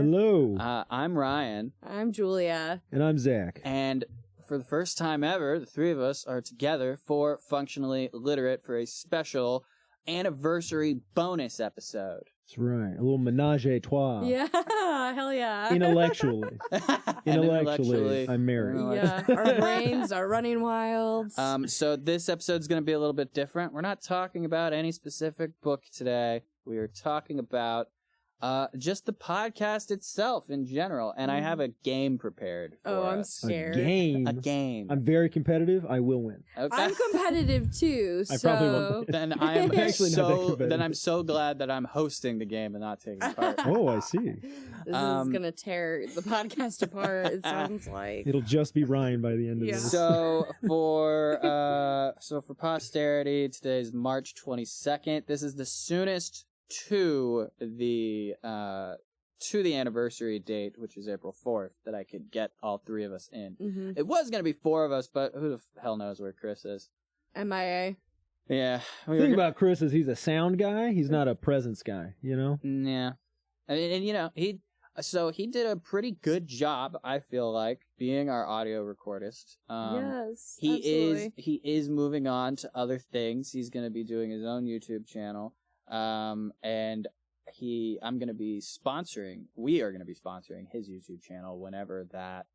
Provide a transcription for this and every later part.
Hello. I'm Ryan. I'm Julia. And I'm Zach. And for the first time ever, the three of us are together for Functionally Literate for a special anniversary bonus episode. That's right. A little menage a trois. Yeah, hell yeah. Intellectually. Intellectually, I'm married. Yeah, our brains are running wild. So this episode's going to be a little bit different. We're not talking about any specific book today. We are talking about just the podcast itself in general. And I have a game prepared for I'm us. scared. A game. I'm very competitive. I will win. Okay. I'm competitive too, I probably won't. Then I am Actually not that competitive. then I'm so glad that I'm hosting the game and not taking part. Oh, I see. This is gonna tear the podcast apart. It sounds like It'll just be Ryan by the end of Yeah. this. So for posterity, today's March 22nd. This is the soonest to the anniversary date, which is April 4th, that I could get all three of us in. Mm-hmm. It was gonna be four of us, but who the hell knows where Chris is? MIA. Yeah. The thing about Chris is he's a sound guy. He's not a presence guy, you know? Yeah. And you know, he did a pretty good job, I feel like, being our audio recordist. Yes, he is moving on to other things. He's going to be doing his own YouTube channel. And we are going to be sponsoring his YouTube channel whenever that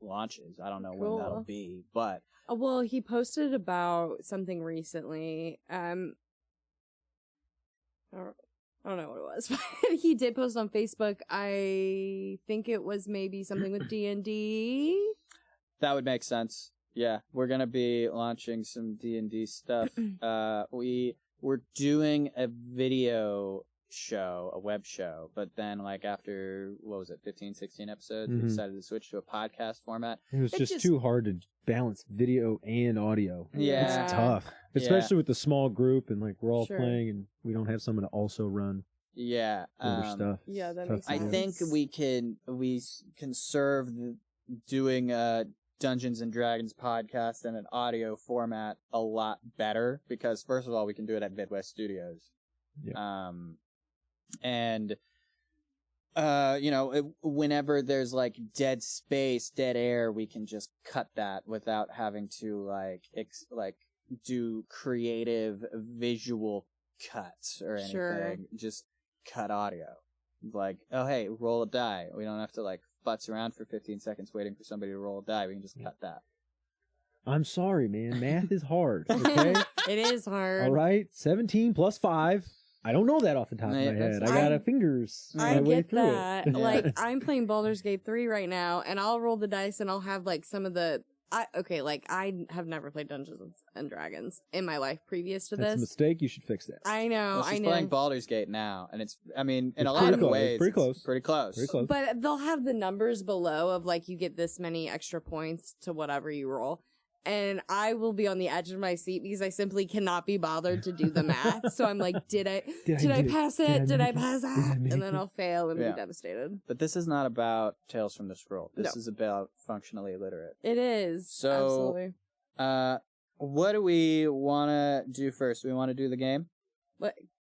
launches. I don't know when that'll be, but well, he posted about something recently. I don't know what it was, but he did post on Facebook. I think it was maybe something with D&D. that would make sense. Yeah, we're going to be launching some D&D stuff. We're doing a video show, a web show, but then like after, 15, 16 episodes, we decided to switch to a podcast format. It was just too hard to balance video and audio. Yeah. It's tough. Especially with the small group and like we're all playing and we don't have someone to also run other stuff. Yeah, that It's makes tough to sense. I think we can serve doing Dungeons and Dragons podcast in an audio format a lot better because first of all, we can do it at Midwest Studios. Yeah. Whenever there's like dead space, dead air, we can just cut that without having to do creative visual cuts or anything. Sure. Just cut audio. Like, oh hey, roll a die. We don't have to like futz around for 15 seconds waiting for somebody to roll a die. We can just cut that. I'm sorry, man. Math is hard, okay? It is hard. All right. 17 plus 5. I don't know that off the top of my head. I got fingers my way get through that. it. Like, I'm playing Baldur's Gate 3 right now, and I'll roll the dice, and I'll have, like, some of the... I have never played Dungeons and Dragons in my life previous to That's a this. mistake. You should fix that. I know, Well, she's playing Baldur's Gate now, and it's a lot pretty of close. ways, It's pretty close. Pretty close. Very close. But they'll have the numbers below of, like, you get this many extra points to whatever you roll. And I will be on the edge of my seat because I simply cannot be bothered to do the math. So I'm like, did I pass it? Did I pass that? And then I'll fail and be devastated. But this is not about Tales from the Scroll. This is about Functionally Literate. It is. So, absolutely. What do we want to do first? We want to do the game?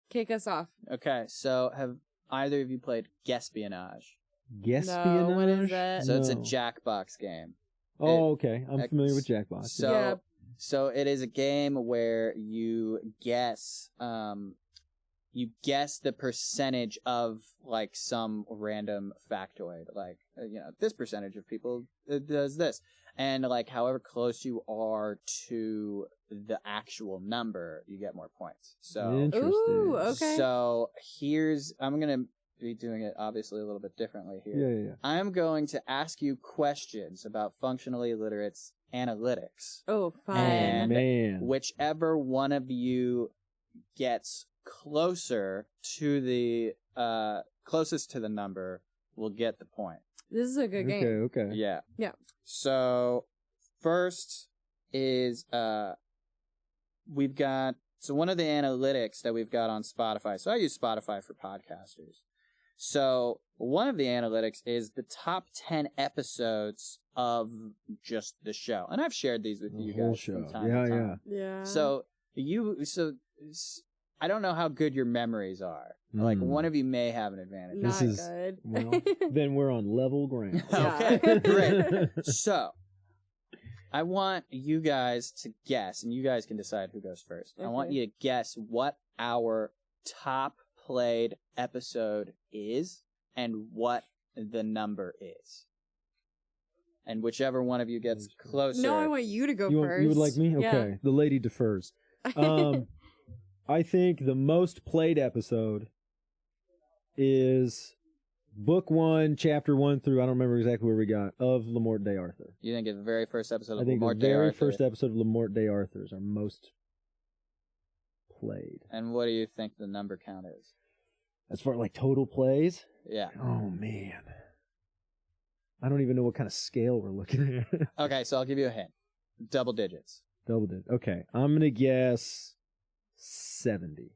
Kick us off. Okay, so have either of you played Guespionage? Guespionage? No, what is it? So it's a Jackbox game. Oh, okay. I'm familiar with Jackbox. So it is a game where you guess the percentage of like some random factoid, like this percentage of people does this, and like however close you are to the actual number, you get more points. So interesting. Ooh, okay. So I'm gonna be doing it obviously a little bit differently here. Yeah. I'm going to ask you questions about Functionally Literate's analytics. Oh, fine. And Man. whichever one of you gets closer to the closest to the number will get the point. This is a good game. Okay. Yeah. Yeah. So first is we've got one of the analytics that we've got on Spotify. So I use Spotify for podcasters. So one of the analytics is the top 10 episodes of just the show. And I've shared these with you guys from time to time. Yeah. So I don't know how good your memories are. Like, one of you may have an advantage. Not good. Well, then we're on level ground. Okay, great. So, I want you guys to guess, and you guys can decide who goes first. Okay. I want you to guess what our top played episode is and what the number is. And whichever one of you gets closer. No, I want you to go first. You would like me? Okay. Yeah. The lady defers. I think the most played episode is Book 1, Chapter 1 through, I don't remember exactly where we got, of Le Morte d'Arthur. You think it's the very first episode of I think Le Morte the very d'Arthur? first episode of Le Morte d'Arthur is our most played. And what do you think the number count is? As far as like total plays? Yeah. Oh, man. I don't even know what kind of scale we're looking at. Okay, so I'll give you a hint. Double digits. Double digits. Okay. I'm going to guess 70.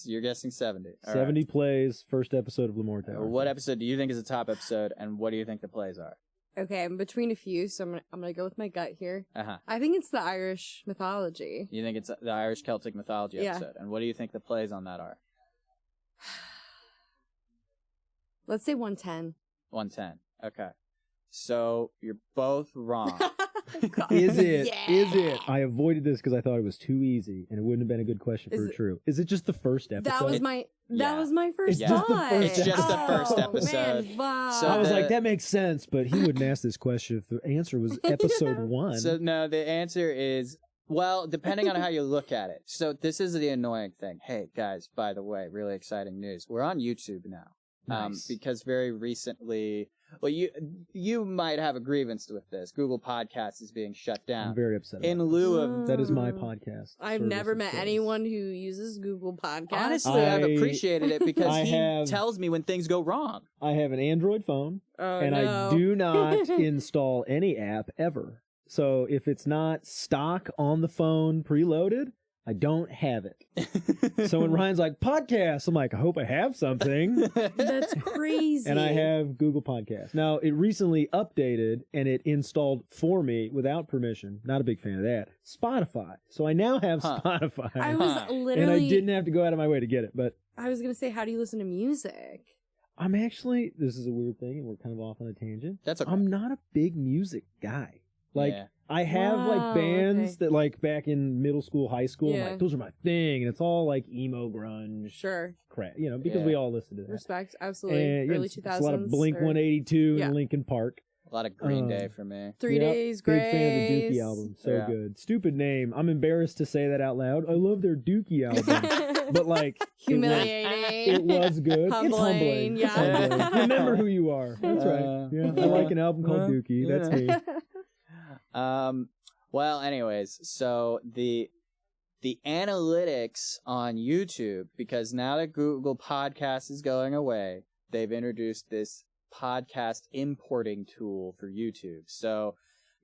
You're guessing 70. All 70 right. plays, first episode of Le Morte d'Arthur. What episode do you think is the top episode, and what do you think the plays are? Okay, I'm between a few, so I'm gonna go with my gut here. Uh-huh. I think it's the Irish mythology. You think it's the Irish Celtic mythology episode, and what do you think the plays on that are? Let's say 110. 110. Okay. So you're both wrong. Is it? Yeah. Is it? I avoided this because I thought it was too easy and it wouldn't have been a good question for true. Is it just the first episode? That was my first It's thought. just the first It's just the first episode. Man, wow. So I was like, that makes sense, but he wouldn't ask this question if the answer was episode 1. So no, the answer is, well, depending on how you look at it. So this is the annoying thing. Hey guys, by the way, really exciting news. We're on YouTube now. Nice. Because very recently, well, you might have a grievance with this. Google Podcasts is being shut down. I'm very upset about In lieu of that is my podcast. I've never met anyone who uses Google Podcasts. Honestly, I've appreciated it because he tells me when things go wrong. I have an Android phone, and no. I do not install any app ever. So if it's not stock on the phone preloaded, I don't have it. So when Ryan's like, podcast, I'm like, I hope I have something. That's crazy. And I have Google Podcasts. Now, it recently updated, and it installed for me, without permission, not a big fan of that, Spotify. So I now have Spotify. I was literally... And I didn't have to go out of my way to get it, but... I was going to say, how do you listen to music? I'm actually... This is a weird thing, and we're kind of off on a tangent. That's okay. I'm not a big music guy. Like... Yeah. I have like bands that like back in middle school, high school, I'm like, those are my thing, and it's all like emo grunge, crap, you know, because we all listen to that. Respect, absolutely. And, early 2000s. A lot of Blink 182 and Linkin Park. A lot of Green Day for me. 3 Days Grace. Big fan of the Dookie album, so good. Stupid name. I'm embarrassed to say that out loud. I love their Dookie album, but like humiliating. It was good. Humbling, it's humbling. yeah. It's humbling. Remember who you are. That's right. Yeah, I like an album called Dookie. That's me. Well, anyways, so the analytics on YouTube, because now that Google Podcasts is going away, they've introduced this podcast importing tool for YouTube. So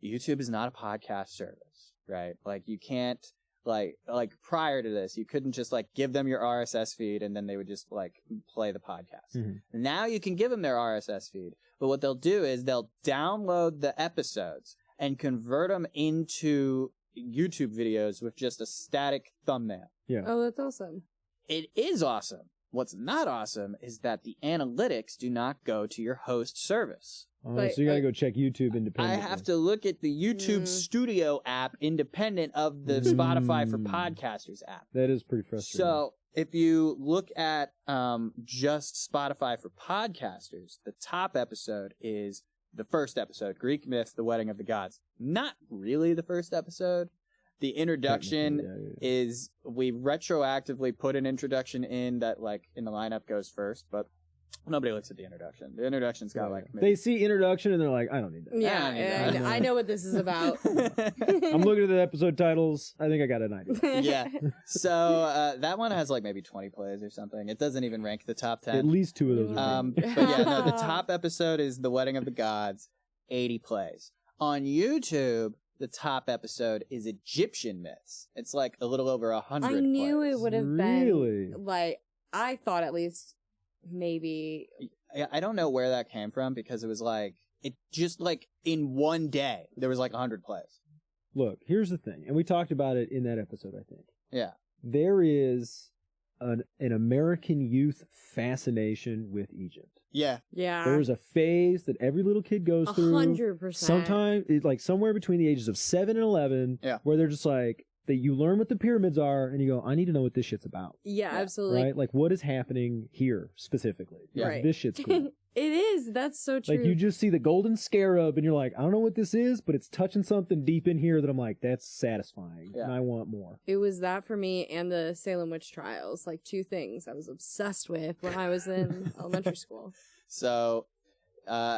YouTube is not a podcast service, right? Like you can't like prior to this, you couldn't just like give them your RSS feed and then they would just like play the podcast. Mm-hmm. Now you can give them their RSS feed, but what they'll do is they'll download the episodes and convert them into YouTube videos with just a static thumbnail. Yeah. Oh, that's awesome. It is awesome. What's not awesome is that the analytics do not go to your host service. Oh, so you gotta go check YouTube independently. I have to look at the YouTube Studio app independent of the Spotify for Podcasters app. That is pretty frustrating. So if you look at just Spotify for Podcasters, the top episode is the first episode, Greek Myth, The Wedding of the Gods. Not really the first episode. The introduction is, we retroactively put an introduction in that, like, in the lineup goes first, but nobody looks at the introduction. The introduction's got, like... They see introduction and they're like, I don't need that. Yeah, I know what this is about. I'm looking at the episode titles. I think I got an idea. Yeah. So, that one has, like, maybe 20 plays or something. It doesn't even rank the top 10. At least 2 of those are But yeah, no, the top episode is The Wedding of the Gods, 80 plays. On YouTube, the top episode is Egyptian Myths. It's like a little over 100 I knew plays. it would have been, like, I thought at least maybe... I don't know where that came from, because it was like, it just like, in one day, there was like 100 plays. Look, here's the thing, and we talked about it in that episode, I think. Yeah. There is an American youth fascination with Egypt. Yeah. Yeah. There's a phase that every little kid goes through. 100%. Sometimes, like somewhere between the ages of 7 and 11, where they're just like, that you learn what the pyramids are, and you go, I need to know what this shit's about. Yeah, absolutely. Right? Like, what is happening here specifically? Yeah. Like, this shit's cool. It is. That's so true. Like, you just see the golden scarab, and you're like, I don't know what this is, but it's touching something deep in here that I'm like, that's satisfying, and I want more. It was that for me and the Salem Witch Trials, like 2 things I was obsessed with when I was in elementary school. So,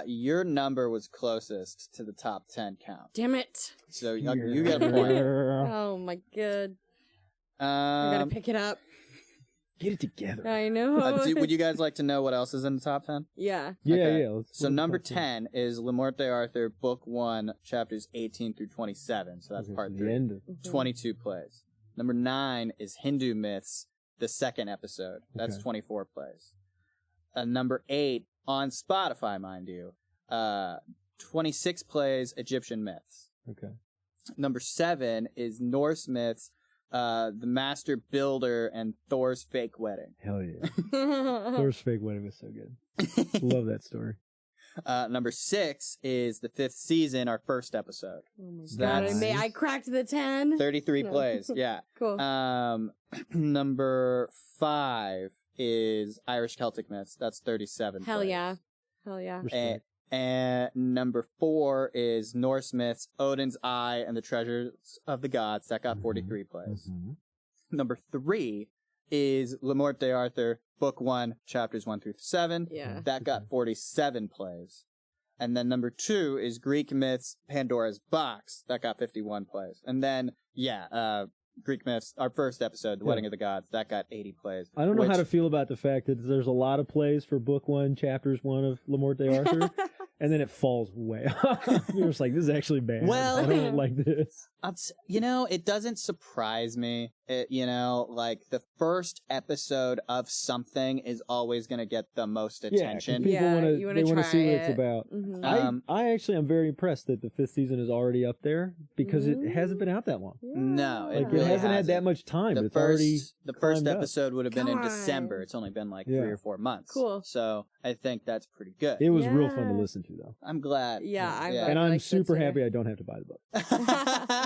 your number was closest to the top 10 count. Damn it. So, you get a point. Oh my god. I gotta pick it up. Get it together. I know. Would you guys like to know what else is in the top 10? Yeah. Yeah, Okay. yeah. So number 10 is Le Morte Arthur, Book 1, chapters 18 through 27. So that's part 3. End. 22 plays. Number 9 is Hindu Myths, the 2nd episode. That's 24 plays. Number 8, on Spotify, mind you, 26 plays, Egyptian Myths. Okay. Number 7 is Norse Myths, The Master Builder, and Thor's Fake Wedding. Hell yeah. Thor's Fake Wedding was so good. Love that story. Number 6 is the 5th season, our first episode. Oh my So god. that's I cracked the 10. 33 plays. Yeah. Cool. Number 5 is Irish Celtic Myths. That's 37 Hell plays. yeah. Hell yeah. Respect. And number 4 is Norse Myths, Odin's Eye, and the Treasures of the Gods. That got 43 plays. Number 3 is Le Morte Arthur, Book 1, chapters 1 through 7. Yeah. That got 47 plays. And then number 2 is Greek Myths, Pandora's Box. That got 51 plays. And then, Greek Myths, our first episode, The Wedding of the Gods, that got 80 plays. I don't know how to feel about the fact that there's a lot of plays for Book 1, Chapters 1 of Le Morte Arthur, and then it falls way off. You're just like, this is actually bad. Well, I don't like this. It doesn't surprise me. Like the first episode of something is always going to get the most attention. People you want to see what it's about. Mm-hmm. I actually am very impressed that the 5th season is already up there because it hasn't been out that long. No, Like, really it hasn't had that much time. The it's already first up. episode would have been in God. December. It's only been like 3 or 4 months. Cool. So I think that's pretty good. It was real fun to listen to, though. I'm glad. Yeah, And I'm super happy I don't have to buy the book.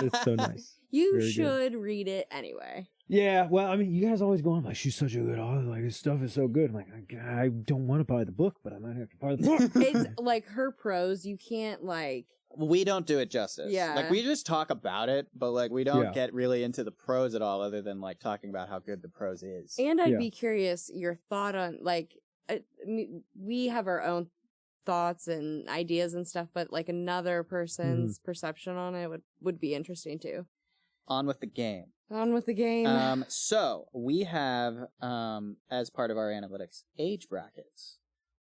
It's so nice. You Very should read it anyway. Yeah, well, I mean, you guys always go on like, she's such a good author. Like, this stuff is so good. I'm like, I don't want to buy the book, but I might have to buy the book. It's like her prose. You can't like. We don't do it justice. Yeah. Like, we just talk about it, but like, we don't get really into the prose at all, other than like talking about how good the prose is. And I'd be curious your thought on like, we have our own thoughts and ideas and stuff, but like another person's perception on it would be interesting too. On with the game. On with the game. So we have, as part of our analytics, age brackets.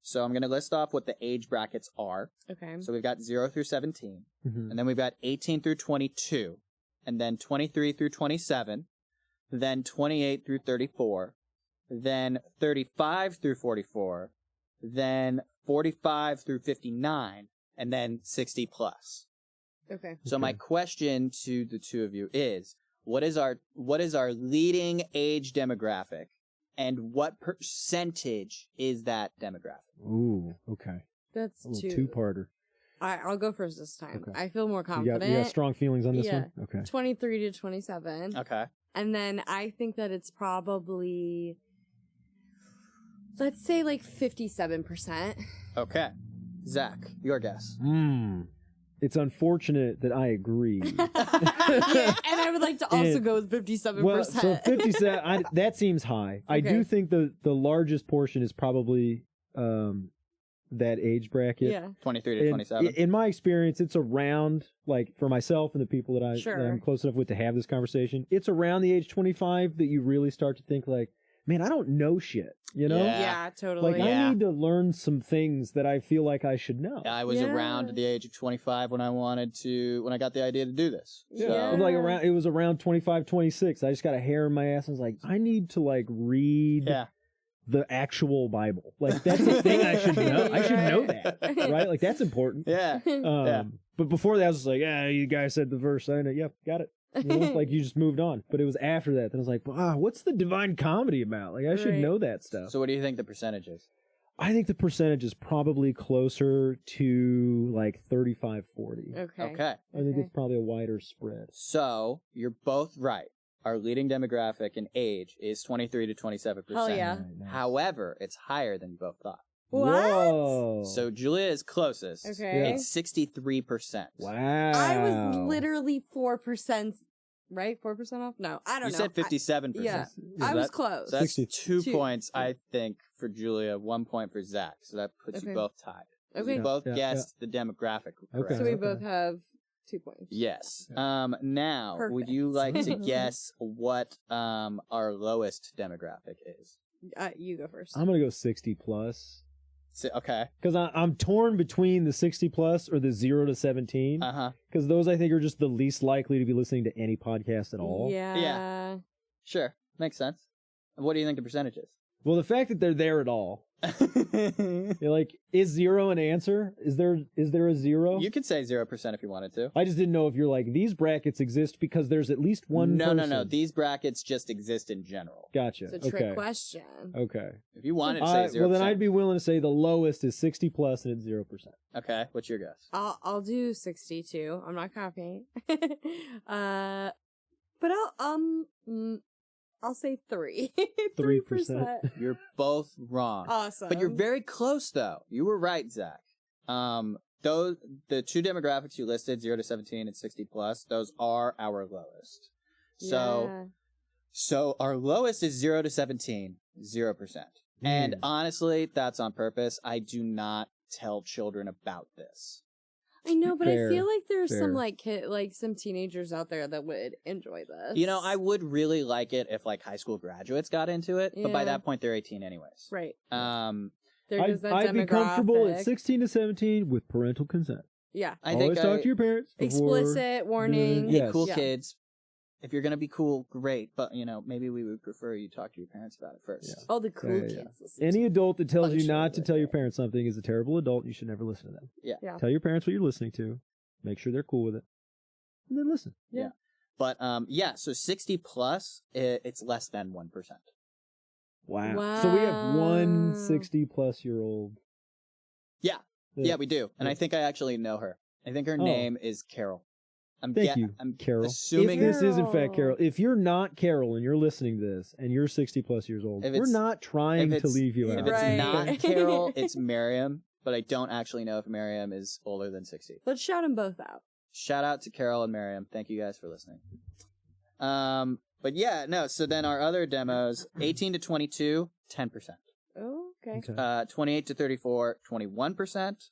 So I'm going to list off what the age brackets are. Okay. So we've got 0 through 17, and then we've got 18 through 22, and then 23 through 27, then 28 through 34, then 35 through 44, then 45 through 59, and then 60 plus. Okay. So my question to the two of you is, what is our leading age demographic, and what percentage is that demographic? Ooh, okay. That's a little 2. two-parter. I'll go first this time. Okay. I feel more confident. You got strong feelings on this one? Okay. 23 to 27. Okay. And then I think that it's probably, let's say like 57%. Okay. Zach, your guess. It's unfortunate that I agree. And I would like to also go with 57%. Well, so 57, that seems high. I do think the largest portion is probably that age bracket. Yeah. 23 to 27. In my experience, it's around, like, for myself and the people that I'm close enough with to have this conversation, it's around the age 25 that you really start to think, like, man, I don't know shit, you know? Yeah, totally. Like, I need to learn some things that I feel like I should know. I was around the age of 25 when I got the idea to do this. Yeah. So. Like it was around 25, 26. I just got a hair in my ass and was like, I need to like read the actual Bible. Like that's the thing I should know. I should know that, right? Like that's important. Yeah. But before that, I was just like, you guys said the verse. I know. Yep, got it. You know, like you just moved on. But it was after that. Then I was like, wow, what's the Divine Comedy about? Like I should Right. know that stuff. So what do you think the percentage is? I think the percentage is probably closer to like 35-40. Okay. Okay. I think it's probably a wider spread. So you're both right. Our leading demographic in age is 23 to 27%. Hell yeah. All right, nice. However, it's higher than you both thought. What? Whoa. So Julia is closest. Okay. It's 63%. Wow. I was literally 4%, right? 4% off? No, I don't You know. said 57%. Yeah. So I was that- close. So that's 62. 2 points, I think, for Julia, 1 point for Zach. So that puts you Okay. both tied. Okay. You both Yeah, guessed the demographic correct. Okay. So we both have 2 points. Yes. Okay. Now, would Perfect. you like to guess what our lowest demographic is? You go first. I'm going to go 60 plus. Okay. Because I'm torn between the 60 plus or the 0 to 17. Uh-huh. Because those I think are just the least likely to be listening to any podcast at all. Yeah. Sure. Makes sense. What do you think the percentage is? Well, the fact that they're there at all. You're like, is 0 an answer? Is there a 0? You could say 0% if you wanted to. I just didn't know if you're like, these brackets exist because there's at least one No. person. These brackets just exist in general. Gotcha. It's a trick Okay. question. Okay. If you wanted to say 0%. Well, then I'd be willing to say the lowest is 60 plus and it's 0%. Okay. What's your guess? I'll do 62. I'm not copying. But I'll say 3. 3%. You're both wrong. Awesome. But you're very close, though. You were right, Zach. Those the two demographics you listed, 0 to 17 and 60 plus, those are our lowest. So our lowest is 0 to 17, 0%. And honestly, that's on purpose. I do not tell children about this. I know, but Fair, I feel like there's fair. some some teenagers out there that would enjoy this. You know, I would really like it if like high school graduates got into it, but by Yeah. that point they're 18 anyways. Right. I'd be comfortable at 16 to 17 with parental consent. Yeah. I Always think talk to your parents. before- Explicit warning. Yeah. Hey, cool Yeah. kids. If you're gonna be cool, great. But maybe we would prefer you talk to your parents about it first. Yeah. All the cool Yeah. kids. listen Any adult that tells you Functional not to with tell your it. parents something is a terrible adult. You should never listen to them. Yeah. Tell your parents what you're listening to. Make sure they're cool with it. And then listen. Yeah. But so 60 plus, it's less than 1%. Wow. So we have one Wow. 60 plus year old. Yeah, we do. And Yeah. I think I actually know her. I think her Oh. name is Carol. Thank you, I'm Carol. assuming If this is in fact Carol. Carol, if you're not Carol and you're listening to this and you're 60 plus years old, If we're it's- not trying if to it's- leave you if out. it's Right. not Carol, it's Miriam. But I don't actually know if Miriam is older than 60. Let's shout them both out. Shout out to Carol and Miriam. Thank you guys for listening. But yeah, no. So then our other demos: 18 to 22, 10%. Oh, okay. Okay. 28 to 34, 21%.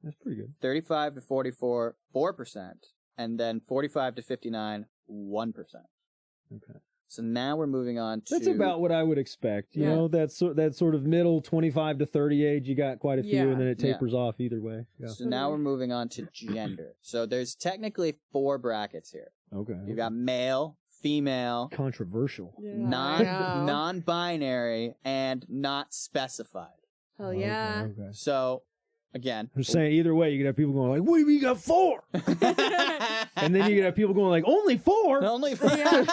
That's pretty good. 35 to 44, 4%. And then 45 to 59, 1%. Okay. So now we're moving on to... That's about what I would expect. You Yeah. know, that sort of middle 25 to 30 age, you got quite a few, Yeah. and then it Yeah. tapers off either way. Yeah. So now we're moving on to gender. So there's technically 4 brackets here. Okay. You've got male, female, Controversial. Yeah. non-binary, and not specified. Hell yeah. Okay. okay. So, again... I'm saying either way, you could have people going like, "What do you mean you got 4?" And then you could have people going like, "Only 4?" Only Yeah.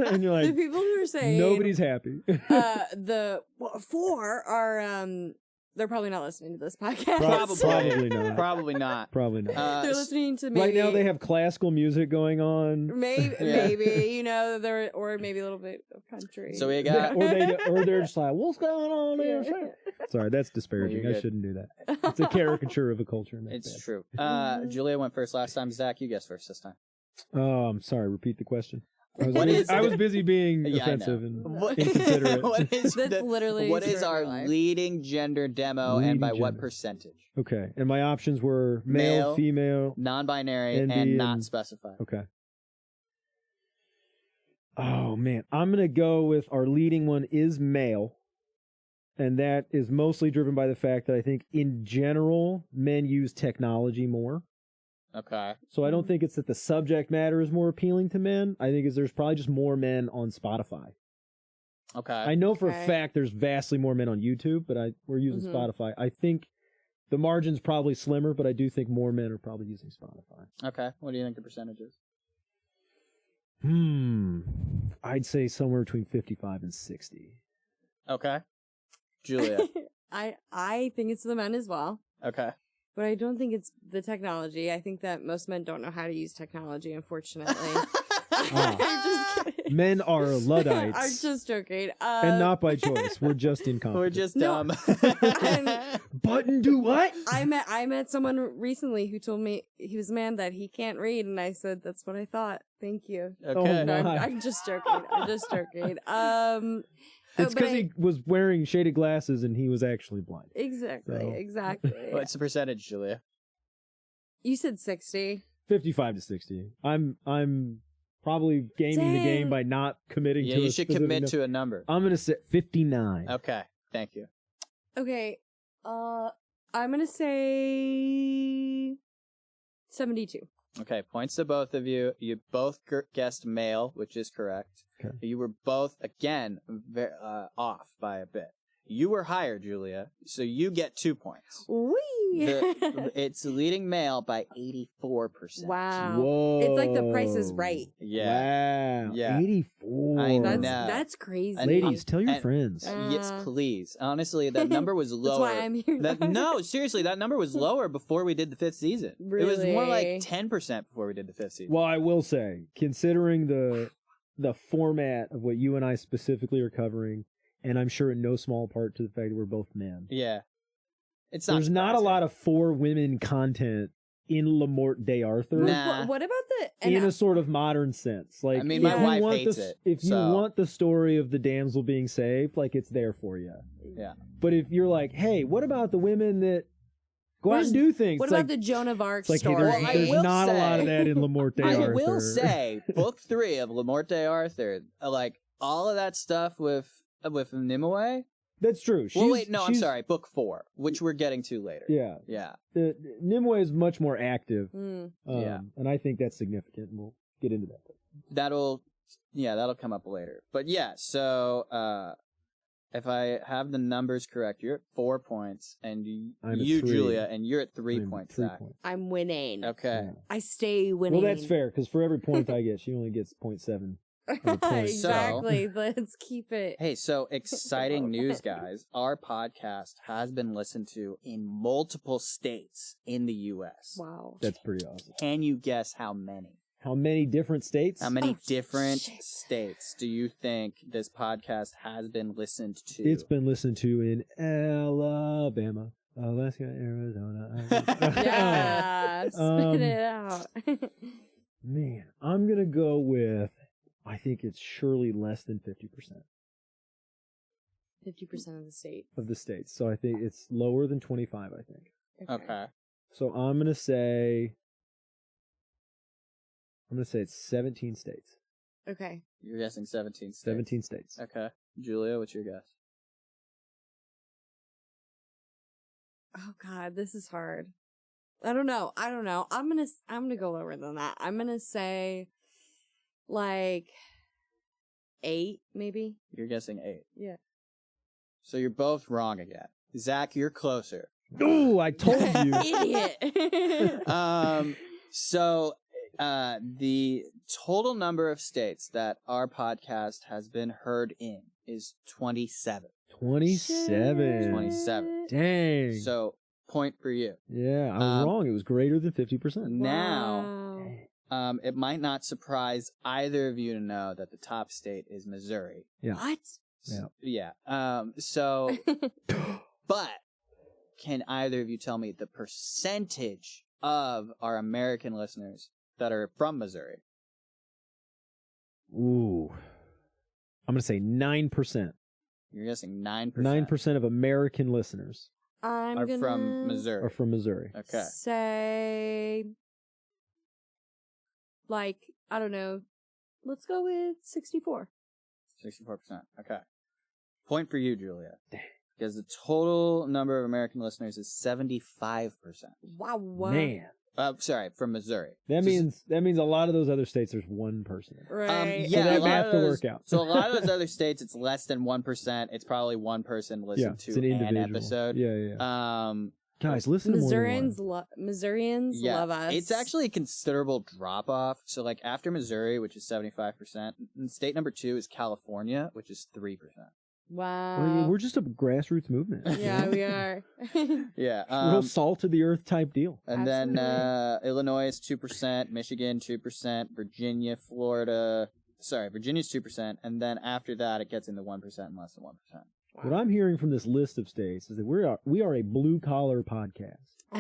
And you're The like, people who are saying nobody's happy. the 4 are they're probably not listening to this podcast. Probably not. Probably not. Probably not. They're listening to maybe Right now they have classical music going on. maybe Yeah. maybe they're or maybe a little bit of country. So we Yeah, got... or they're just like, "What's going on there?" Yeah. Sorry, that's disparaging. You're I good. shouldn't do that. It's a caricature of a culture. and that's It's bad. true. Mhm. Julia went first last time. Zach, you guessed first this time. Oh, I'm sorry. Repeat the question. What is I the- was busy being Yeah, I know. offensive and What- inconsiderate. what is That's literally what is story of our my life. leading gender demo, Leading and by what gender. percentage? Okay, and my options were male, Male, female. Non-binary, NB and not and- specified. Okay. Oh man, I'm gonna go with our leading one is male, and that is mostly driven by the fact that I think in general men use technology more. Okay. So I don't think it's that the subject matter is more appealing to men. I think there's probably just more men on Spotify. Okay. I know for Okay. a fact there's vastly more men on YouTube, but we're using Mhm. Spotify. I think the margin's probably slimmer, but I do think more men are probably using Spotify. Okay. What do you think the percentage is? I'd say somewhere between 55 and 60. Okay. Julia. I think it's the men as well. Okay. But I don't think it's the technology. I think that most men don't know how to use technology, unfortunately. I'm just kidding. Men are Luddites. I'm just joking. And not by choice. We're just incompetent. We're just dumb. Button do what? I met someone recently who told me he was a man that he can't read, and I said that's what I thought. Thank you. Okay. No, my. I'm just joking. I'm just joking. It's because he was wearing shaded glasses and he was actually blind. Exactly. So. Exactly. What's the percentage, Julia? You said 60. 55 to 60. I'm probably gaming the game by not committing to Yeah, a you should specific commit number. to a number. I'm going to say 59. Okay. Thank you. Okay. I'm gonna say 72. Okay, points to both of you. You both guessed male, which is correct. Okay. You were both, again, off by a bit. You were higher, Julia, so you get 2 points. Whee! It's leading male by 84%. Wow. Whoa. It's like the Price is Right. Yeah. Wow. Yeah. 84. I know. That's crazy. Ladies, tell your and- friends. Yes, please. Honestly, that number was lower. That's why I'm here. No, seriously, that number was lower before we did the 5th season. It was more like Really? 10% before we did the 5th season. Well, I will say, considering the format of what you and I specifically are covering, and I'm sure in no small part to the fact that we're both men. Yeah. It's not There's not a surprising. lot of for women content in Le Morte de Arthur Nah. What about the... in a sort of modern sense. Like, I mean, my if you wife want hates the, it, If you so- want the story of the damsel being saved, like, it's there for you. Yeah. But if you're like, hey, what about the women that go out and do things? What It's about like, the Joan of Arc it's like, hey, story? there's, Well, I there's will not a lot of say- that in Le Morte de I Arthur. will say, book 3 of Le Morte Arthur, like, all of that stuff with Nimue. That's true. Well, wait, no, I'm she's- sorry, book 4, which we're getting to later. Yeah. Yeah. Nimue is much more active. Yeah. And I think that's significant, and we'll get into that. That'll come up later. But yeah, so, if I have the numbers correct, you're at 4 points, and I'm at you, 3. Julia, and you're at 3 I'm points, 3 Zach. points. I'm winning. Okay. Yeah. I stay winning. Well, that's fair, because for every point I get, she only gets 0.7. Exactly. Let's keep it. Hey, so exciting news, guys. Our podcast has been listened to in multiple states in the U.S. Wow. That's pretty awesome. Can you guess how many? How many different states? How many Oh, different shit. states do you think this podcast has been listened to? It's been listened to in Alabama, Alaska, Arizona. Yeah. Spit it out. Man, I'm going to go with, I think it's surely less than 50% 50% of the state. of the states. So I think it's lower than 25, I think. Okay. So I'm going to say it's 17 states. Okay. You're guessing 17 states. 17 states. Okay. Julia, what's your guess? Oh God, this is hard. I don't know. I'm gonna go lower than that. I'm gonna say like 8, maybe. You're guessing 8. Yeah. So you're both wrong again. Zach, you're closer. Oh, I told you. Idiot. So the total number of states that our podcast has been heard in is 27. 27. 27. Dang. So, point for you. Yeah, I was Um, wrong. It was greater than 50%. Now, Wow. it might not surprise either of you to know that the top state is Missouri. Yeah. What? Yeah. So, but can either of you tell me the percentage of our American listeners that are from Missouri? Ooh. I'm going to say 9%. You're guessing 9%. 9% of American listeners I'm are gonna from Missouri. are from Missouri. Okay. say like, I don't know. Let's go with 64. 64%. Okay. Point for you, Julia. Because the total number of American listeners is 75%. Wow. Man. Sorry, from Missouri. That Just- means a lot of those other states there's one person. Right. Yeah, So that a lot math of to those- work out. So a lot of those other states, it's less than 1%. It's probably one person Yeah, listened it's to an an individual episode. Yeah. Guys, listen to more than one. Missourians love us. It's actually a considerable drop off. So like after Missouri, which is 75%, and state number 2 is California, which is 3%. Wow. We're just a grassroots movement. Yeah, we are. Yeah. Real salt of the earth type deal. And then Illinois is 2%, Michigan 2%, Virginia's 2%, and then after that it gets into 1% and less than 1%. What I'm hearing from this list of states is that we are a blue collar podcast.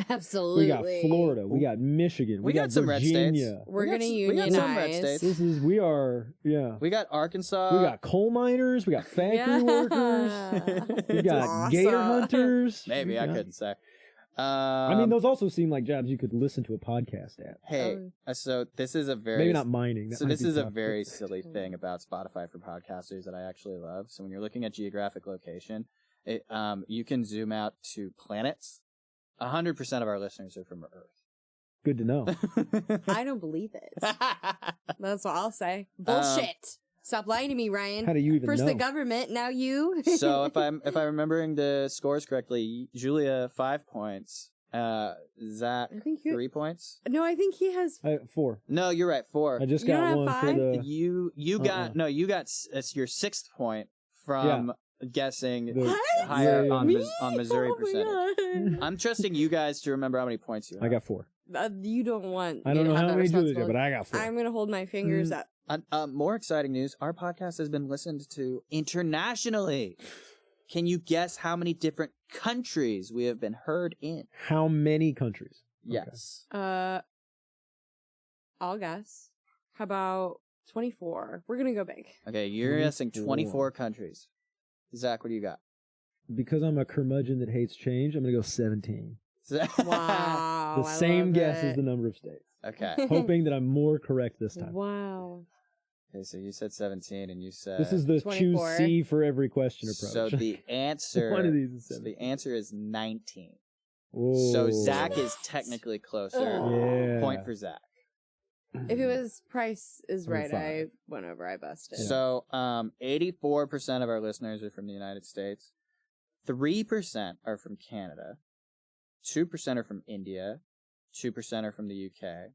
Absolutely. We got Florida, we got Michigan, we got some red states. Virginia. We're going to We got some red unionize. states. We got Arkansas. We got coal miners, we got factory workers, we got awesome. gator hunters. Maybe, I couldn't say. I mean, those also seem like jobs you could listen to a podcast at. Hey, so this is a very... Maybe not mining. So this is a very silly thing about Spotify for podcasters that I actually love. So when you're looking at geographic location, you can zoom out to planets. 100% of our listeners are from Earth. Good to know. I don't believe it. That's what I'll say. Bullshit. Stop lying to me, Ryan. How do you even First know? the government, now you. So if I'm remembering the scores correctly, Julia 5 points, Zach I think 3 points. No, I think he has. 4. No, you're right, 4. You I just don't got have one for 5? the. You got your 6th point from guessing higher Yeah. on Me? on Missouri Oh my percentage. God. I'm trusting you guys to remember how many points you have. I got 4. You don't want. I me don't to know have how that many Julia's got, responsibility. but I got 4. I'm gonna hold my fingers up. More exciting news, our podcast has been listened to internationally. Can you guess how many different countries we have been heard in? How many countries? Yes. I'll guess. How about 24? We're gonna go big. Okay, you're guessing 24 countries. Zach, what do you got? Because I'm a curmudgeon that hates change, I'm going to go 17. Wow. The I same love guess it. as the number of states. Okay. Hoping that I'm more correct this time. Wow. Okay, so you said 17 and you said... This is the 24. choose C for every question approach. So the answer... One of these is so 17. the answer is 19. Whoa. So Zach is technically closer. Yeah. Point for Zach. If it was Price is right, 25. I went over. I busted. So 84% of our listeners are from the United States. 3% are from Canada. 2% are from India. 2% are from the UK.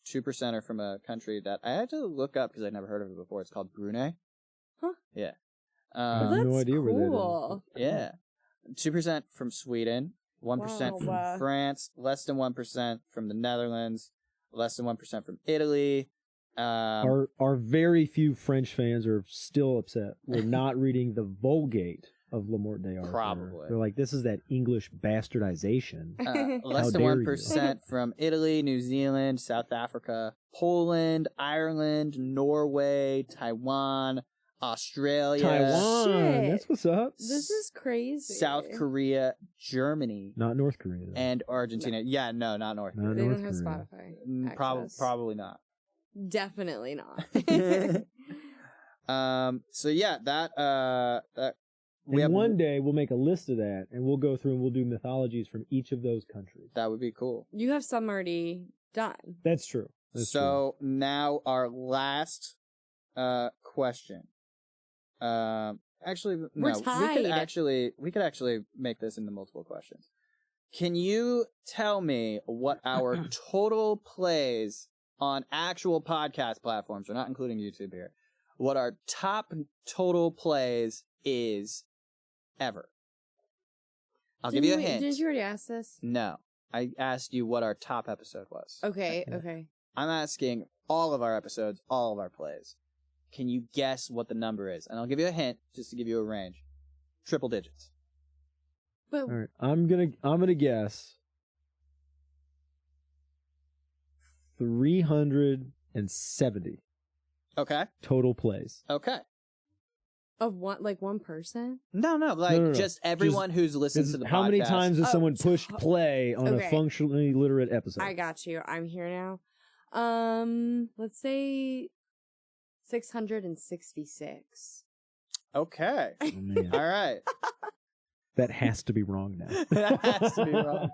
2% are from a country that I had to look up because I'd never heard of it before. It's called Brunei. Huh? Yeah. I have That's no idea where that is. cool. Yeah. 2% from Sweden. 1% Wow. from France. Less than 1% from the Netherlands. Less than 1% from Italy. Our very few French fans are still upset. We're not reading the Vulgate of Le Morte d'Arthur. Probably. They're like, this is that English bastardization. Less How than dare 1% from Italy, New Zealand, South Africa, Poland, Ireland, Norway, Taiwan, Australia, Taiwan. Shit. That's what's up. This is crazy. South Korea, Germany, Not North Korea, though. and Argentina. Yeah, no, not North Not Korea. They North don't have Korea. Spotify. access. Probably not. Definitely not. So yeah, that we And have one day we'll make a list of that, and we'll go through and we'll do mythologies from each of those countries. that would be cool. You have some already done. That's true. That's So now our last question. Actually, no, We're tied. we could actually make this into multiple questions. Can you tell me what our total plays on actual podcast platforms, we're not including YouTube here, what our top total plays is ever? I'll give you a hint. Didn't you already ask this? No. I asked you what our top episode was. Okay, okay. I'm asking all of our episodes, all of our plays. Can you guess what the number is? And I'll give you a hint, just to give you a range. Triple digits. But All right, I'm gonna guess 370 Okay. total plays. Okay. of one person? No, like No. just everyone who's listened to the podcast. How many times has Oh, someone pushed play on okay. a functionally literate episode? I got you. I'm here now. Let's say 666. Okay. Oh, man. All right. That has to be wrong now. That has to be wrong.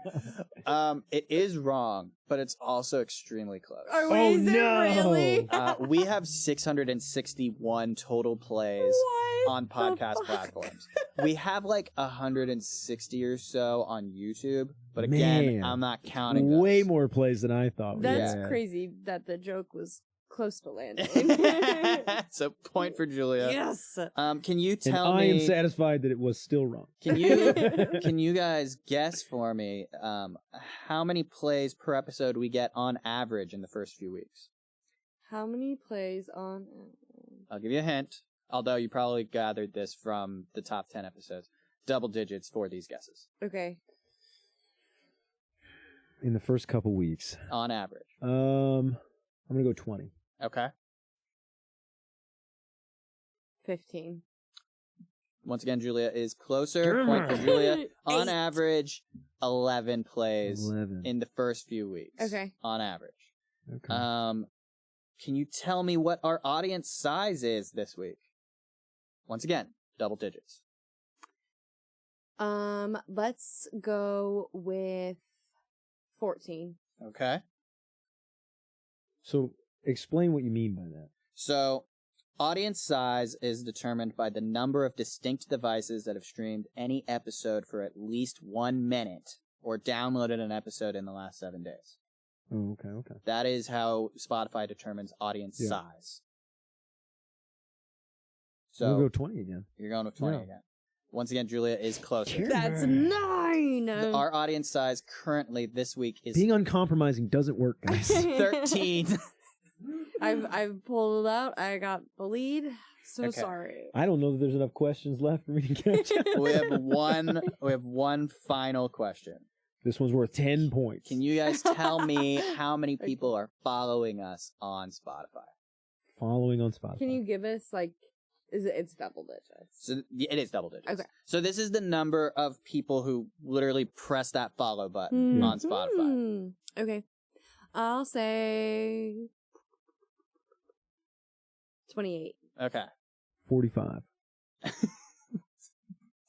It is wrong, but it's also extremely close. Oh, Oh, is it no. really? We have 661 total plays. What? on podcast platforms. We have like 160 or so on YouTube, but again, Man, I'm not counting those. Way more plays than I thought. That's had. crazy that the joke was close to landing. So point for Julia. Yes. Can you And tell I am me? satisfied that it was still wrong. Can you guys guess for me how many plays per episode we get on average in the first few weeks? How many plays on? I'll give you a hint, although you probably gathered this from the top 10 episodes. Double digits for these guesses. Okay. In the first couple weeks. On average. I'm gonna go 20. Okay. 15. Once again, Julia is closer. Point for Julia. On 8. average, 11 plays 11. in the first few weeks. Okay. On average. Okay. Can you tell me what our audience size is this week? Once again, double digits. Let's go with 14. Okay. So explain what you mean by that. So, audience size is determined by the number of distinct devices that have streamed any episode for at least 1 minute or downloaded an episode in the last 7 days. Oh, okay. That is how Spotify determines audience size. So We'll go 20 again. you're going with 20 again. Once again, Julia is closer. That's 9. Our audience size currently this week is Being uncompromising doesn't work, guys. 13. I've pulled it out. I got bullied. So Okay. sorry. I don't know that there's enough questions left for me to catch up. We have one final question. This one's worth 10 points. Can you guys tell me how many people are following us on Spotify? Following on Spotify. Can you give us it's double digits? So it is double digits. Okay. So this is the number of people who literally press that follow button on Spotify. Okay. I'll say 28. Okay. 45.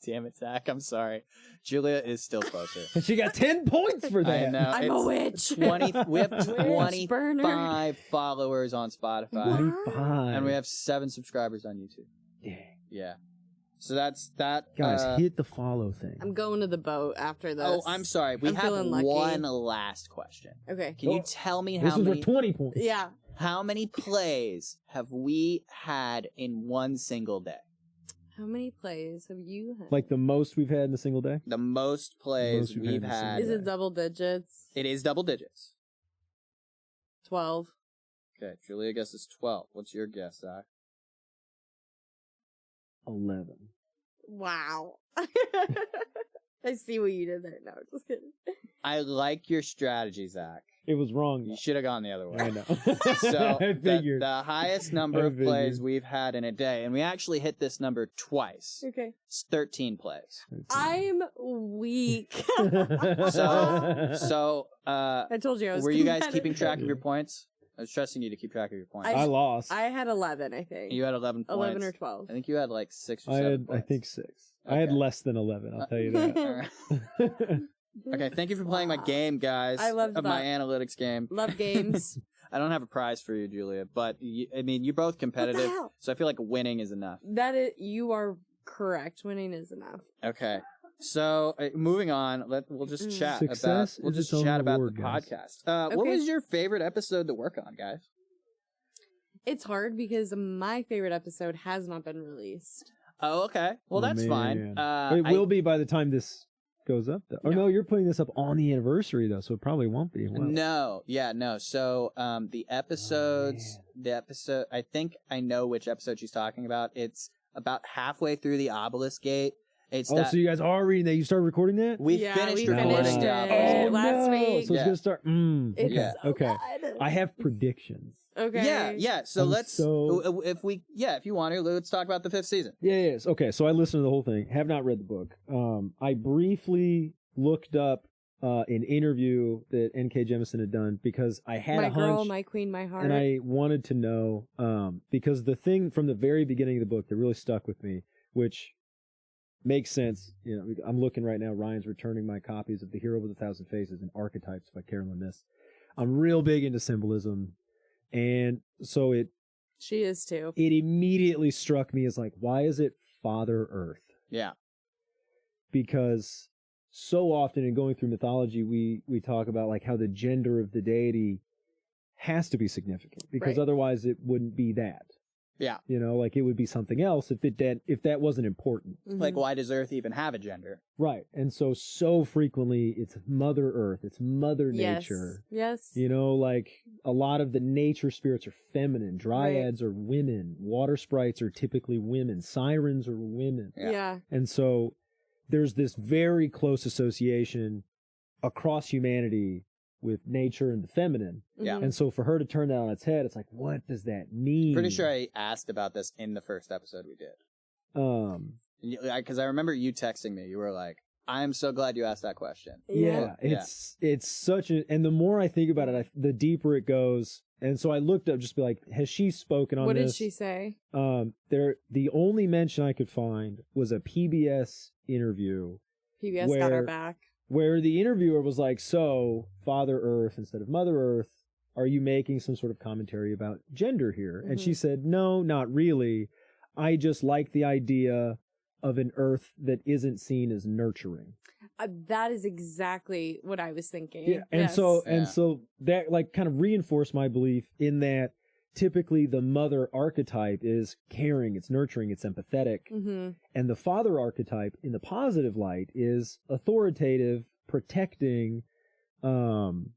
Damn it, Zach. I'm sorry. Julia is still closer. And she got 10 points for that. I know. I'm a witch. 20, we have Witch burner. 25 followers on Spotify. 25. And we have 7 subscribers on YouTube. Dang. Yeah. So that's that. Guys, hit the follow thing. I'm going to the boat after this. Oh, I'm sorry. We I'm have feeling lucky. one last question. Okay. Can you tell me This how was many worth 20 points. Yeah. how many plays have we had in one single day? How many plays have you had? Like the most we've had in a single day? The most plays Most we've we've had in a had. Is it double digits? It is double digits. 12. Okay, Julia guesses 12. What's your guess, Zach? 11. Wow. I see what you did there. No, just kidding. I like your strategy, Zach. It was wrong. You should have gone the other way. I know. So I figured. the highest number I of plays figured. we've had in a day, and we actually hit this number twice. Okay. It's 13 plays. I'm weak. So, I told you I was were you guys competitive. keeping track of your points? I was trusting you to keep track of your points. I lost. I had 11, I think. You had 11 points. 11 or 12. I think you had like 6 or I 7 had, points. I think 6. I had Okay. less than 11, I'll tell you that. All right. Okay, thank you for playing my Wow. game, guys. I loved my that. analytics game. Love games. I don't have a prize for you, Julia, but you're both competitive, hell? so I feel like winning is enough. You are correct. Winning is enough. Okay, so moving on, we'll just chat Success about is its own the reward, guys. podcast. What Okay. was your favorite episode to work on, guys? It's hard because my favorite episode has not been released. Oh, okay. Well, that's fine. But it will be by the time this goes up, though. Or Yeah. no, you're putting this up on the anniversary, though, so it probably won't be. Will it? No. So, the episodes, I think I know which episode she's talking about. It's about halfway through the Obelisk Gate. It's Oh, that so you guys are reading that? You started recording that? we Yeah, finished we recording finished the it. Obelisk Gate. last week. So it's Yeah. going to start. It's Yeah. so Okay. good. I have predictions. Okay. Yeah. So I'm let's so- if you want to, let's talk about the 5th season. Yes. Okay. So I listened to the whole thing. Have not read the book. I briefly looked up an interview that N.K. Jemisin had done because I had My a hunch, girl, my queen, my heart. and I wanted to know because the thing from the very beginning of the book that really stuck with me, which makes sense. You know, I'm looking right now. Ryan's returning my copies of The Hero with a Thousand Faces and Archetypes by Carolyn Miss. I'm real big into symbolism, and so She is too. it immediately struck me as like, why is it Father Earth. Yeah. Because so often in going through mythology, we talk about like how the gender of the deity has to be significant, because otherwise it wouldn't be that. Yeah. You know, like it would be something else if that wasn't important. Like, why does Earth even have a gender? Right. And so frequently it's Mother Earth, it's Mother Nature. Yes. You know, like a lot of the nature spirits are feminine. Dryads are women. Water sprites are typically women. Sirens are women. Yeah. And so there's this very close association across humanity with nature and the feminine. Yeah. And so for her to turn that on its head, it's like, what does that mean? Pretty sure I asked about this in the first episode we did. Because I remember you texting me. You were like, I'm so glad you asked that question. Yeah, it's such a, and the more I think about it, the deeper it goes. And so I looked up, just be like, has she spoken on this? What did she say? The only mention I could find was a PBS interview. PBS got our back. Where the interviewer was like, so, Father Earth instead of Mother Earth, are you making some sort of commentary about gender here? And she said, no, not really. I just like the idea of an Earth that isn't seen as nurturing. That is exactly what I was thinking. Yeah, and so that like kind of reinforced my belief in that typically the mother archetype is caring, it's nurturing, it's empathetic. And the father archetype in the positive light is authoritative, protecting, and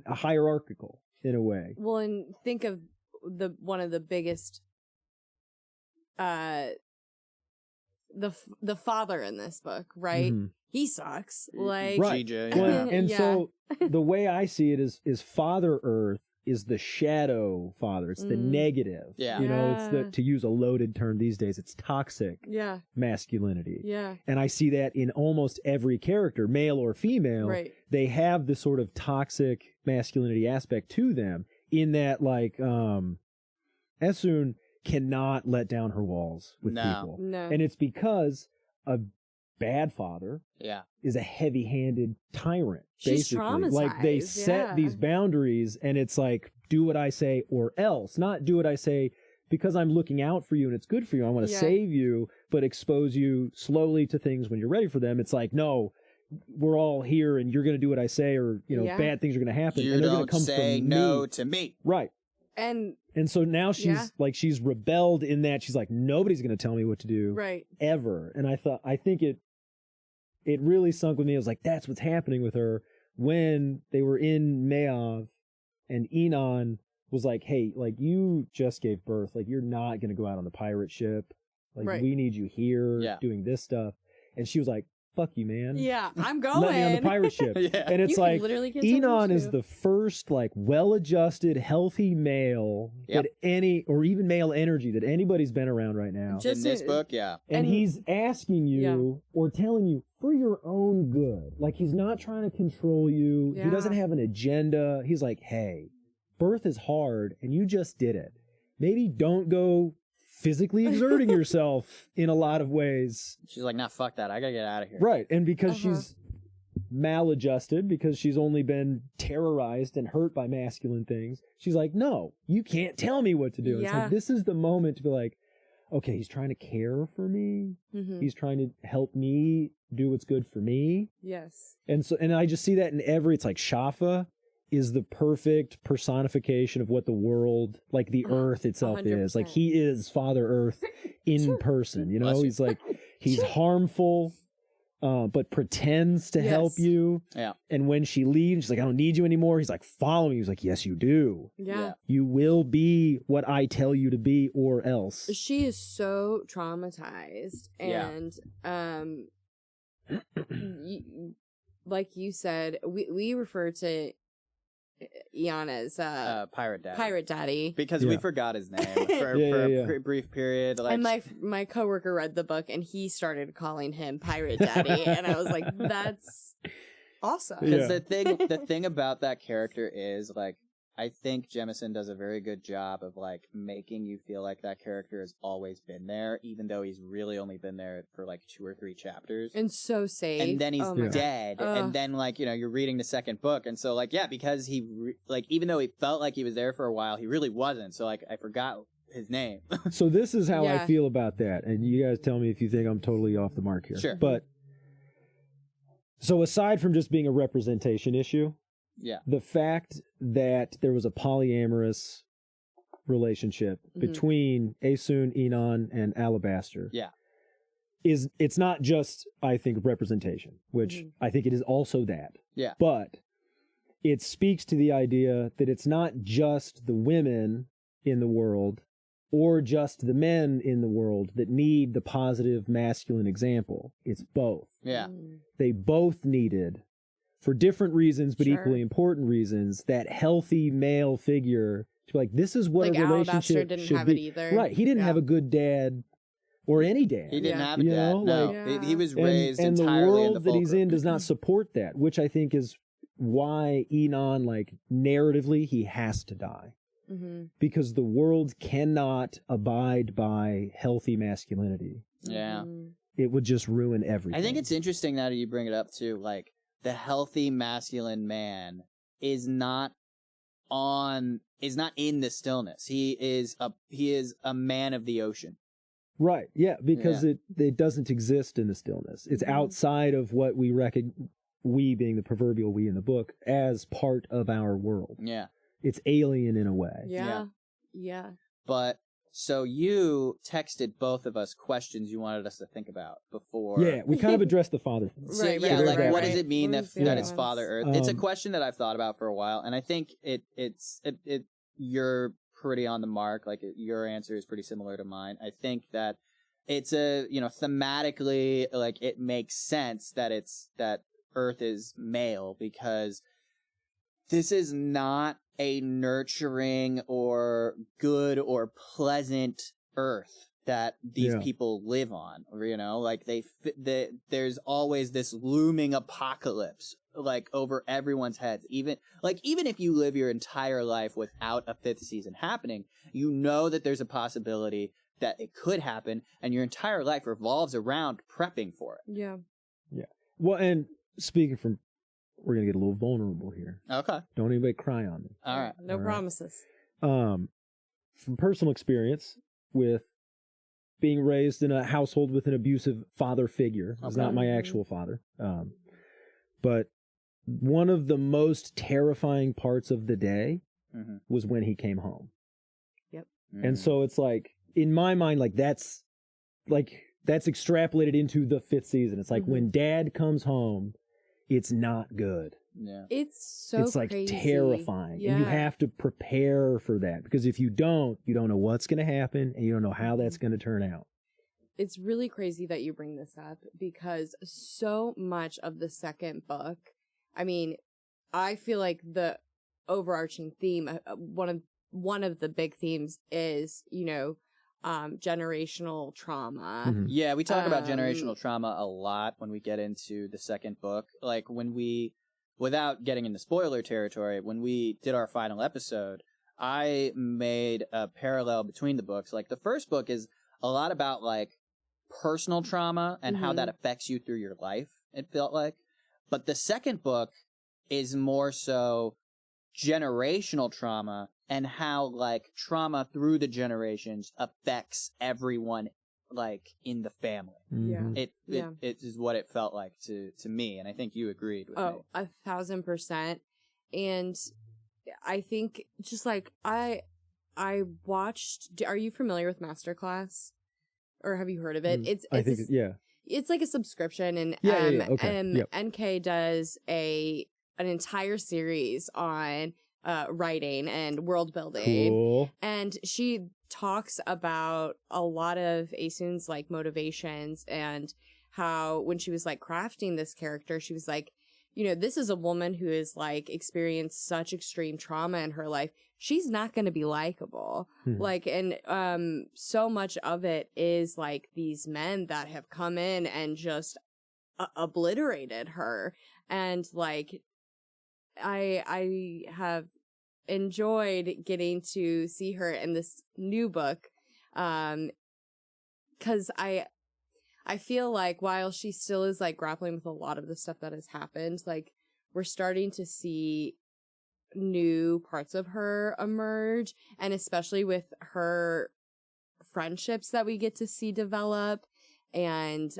hierarchical in a way. Well, and think of one of the biggest the father in this book, right? He sucks. Like GJ. Well, and so the way I see it is Father Earth is the shadow father. It's the negative. Yeah. You know, it's to use a loaded term these days, it's toxic masculinity. Yeah. And I see that in almost every character, male or female. Right. They have this sort of toxic masculinity aspect to them, in that like Essun cannot let down her walls with people. No. And it's because a bad father is a heavy-handed tyrant. She's basically. traumatized. Like they set these boundaries, and it's like, do what I say or else. Not do what I say because I'm looking out for you and it's good for you. I want to save you, but expose you slowly to things when you're ready for them. It's like, no, we're all here and you're going to do what I say, or bad things are going to happen. You and they're don't gonna come say from no me. to me. Right. And so now she's rebelled in that she's like, nobody's going to tell me what to do ever. And I think it really sunk with me. I was like, that's what's happening with her when they were in Mayav, and Enon was like, hey, like you just gave birth. Like you're not going to go out on the pirate ship. Like we need you here doing this stuff. And she was like, fuck you, man. Yeah, I'm going. Let me on the pirate ship. And it's like, Enon is the first like well-adjusted, healthy male that or even male energy that anybody's been around right now. In this book, And he's asking you or telling you for your own good. Like he's not trying to control you. He doesn't have an agenda. He's like, hey, birth is hard and you just did it. Maybe don't go physically exerting yourself in a lot of ways. She's like, nah, fuck that. I gotta get out of here. Right. And because she's maladjusted, because she's only been terrorized and hurt by masculine things, she's like, no, you can't tell me what to do. It's like, this is the moment to be like, okay, he's trying to care for me. He's trying to help me do what's good for me. Yes. And I just see that in it's like Shafa is the perfect personification of what the world, like the earth itself 100%. is. Like he is Father Earth in person, you know? He's like, he's harmful, but pretends to help you. Yeah. And when she leaves, she's like, I don't need you anymore. He's like, follow me. He's like, yes, you do. Yeah. You will be what I tell you to be or else. She is so traumatized. And, like you said, we refer to Eon as Pirate Daddy. Because we forgot his name for a brief period. Like, and my coworker read the book and he started calling him Pirate Daddy, and I was like, that's awesome. Because the thing about that character is like, I think Jemison does a very good job of like making you feel like that character has always been there, even though he's really only been there for like 2 or 3 chapters. And so safe. And then he's dead. And then like, you're reading the second book. And so like, because he, like, even though he felt like he was there for a while, he really wasn't. So like, I forgot his name. So this is how I Yeah. feel about that, and you guys tell me if you think I'm totally off the mark here. Sure. But so aside from just being a representation issue, Yeah. the fact that there was a polyamorous relationship between Asun, Enon, and Alabaster, Yeah. it's not just, I think, representation, which I think it is also that. Yeah. But it speaks to the idea that it's not just the women in the world or just the men in the world that need the positive masculine example. It's both. Yeah. They both needed, for different reasons, but Sure. equally important reasons, that healthy male figure to be like, this is what Like a Alabaster relationship didn't should have be. it either. Right. He didn't Yeah. have a good dad or any dad. He didn't Yeah. have a You dad. know, No, like- he was And- raised and the entirely world in the that he's fulcrum. in does not support that, which I think is why Enon, like, narratively, he has to die. Because the world cannot abide by healthy masculinity. Yeah. It would just ruin everything. I think it's interesting now that you bring it up too. Like the healthy masculine man is not in the stillness. He is a man of the ocean. Right, yeah, because it doesn't exist in the stillness. It's outside of what we we being the proverbial we in the book, as part of our world. Yeah. It's alien in a way. Yeah. But so you texted both of us questions you wanted us to think about before. Yeah, we kind of addressed the father. So, Right, yeah, right, like right, what right. does it mean What that was the that other it's ones? Father Earth? It's a Um, question that I've thought about for a while, and I think you're pretty on the mark. Like your answer is pretty similar to mine. I think that it's thematically, like it makes sense that Earth is male, because this is not a nurturing or good or pleasant Earth that these people live on. Like there's always this looming apocalypse, like over everyone's heads. Even if you live your entire life without a fifth season happening, you know that there's a possibility that it could happen, and your entire life revolves around prepping for it. Yeah. Well, and speaking from, we're going to get a little vulnerable here. Okay. Don't anybody cry on me. All right. No promises. From personal experience with being raised in a household with an abusive father figure. It's not my actual father. But one of the most terrifying parts of the day was when he came home. Yep. And so it's like, in my mind, that's extrapolated into the fifth season. It's like when dad comes home, it's not good. Yeah. It's so It's like crazy. terrifying. Yeah. And you have to prepare for that, because if you don't know what's going to happen, and you don't know how that's going to turn out. It's really crazy that you bring this up, because so much of the second book, I mean, I feel like the overarching theme, one of the big themes is, generational trauma. Yeah, we talk about generational trauma a lot when we get into the second book. Like without getting into spoiler territory, when we did our final episode, I made a parallel between the books. Like the first book is a lot about like personal trauma and how that affects you through your life, it felt like. But the second book is more so generational trauma and how like trauma through the generations affects everyone like in the family. Yeah. It is what it felt like to me, and I think you agreed with me. Oh, 1,000%. And I think just like I watched, are you familiar with Masterclass? Or have you heard of it? It's like a subscription, and NK does an entire series on writing and world building. Cool. And she talks about a lot of Asun's like motivations, and how when she was like crafting this character, she was like, this is a woman who has like experienced such extreme trauma in her life. She's not going to be likable. Like, and so much of it is like these men that have come in and just obliterated her. And like, I have enjoyed getting to see her in this new book, because I feel like while she still is like grappling with a lot of the stuff that has happened, like we're starting to see new parts of her emerge, and especially with her friendships that we get to see develop, and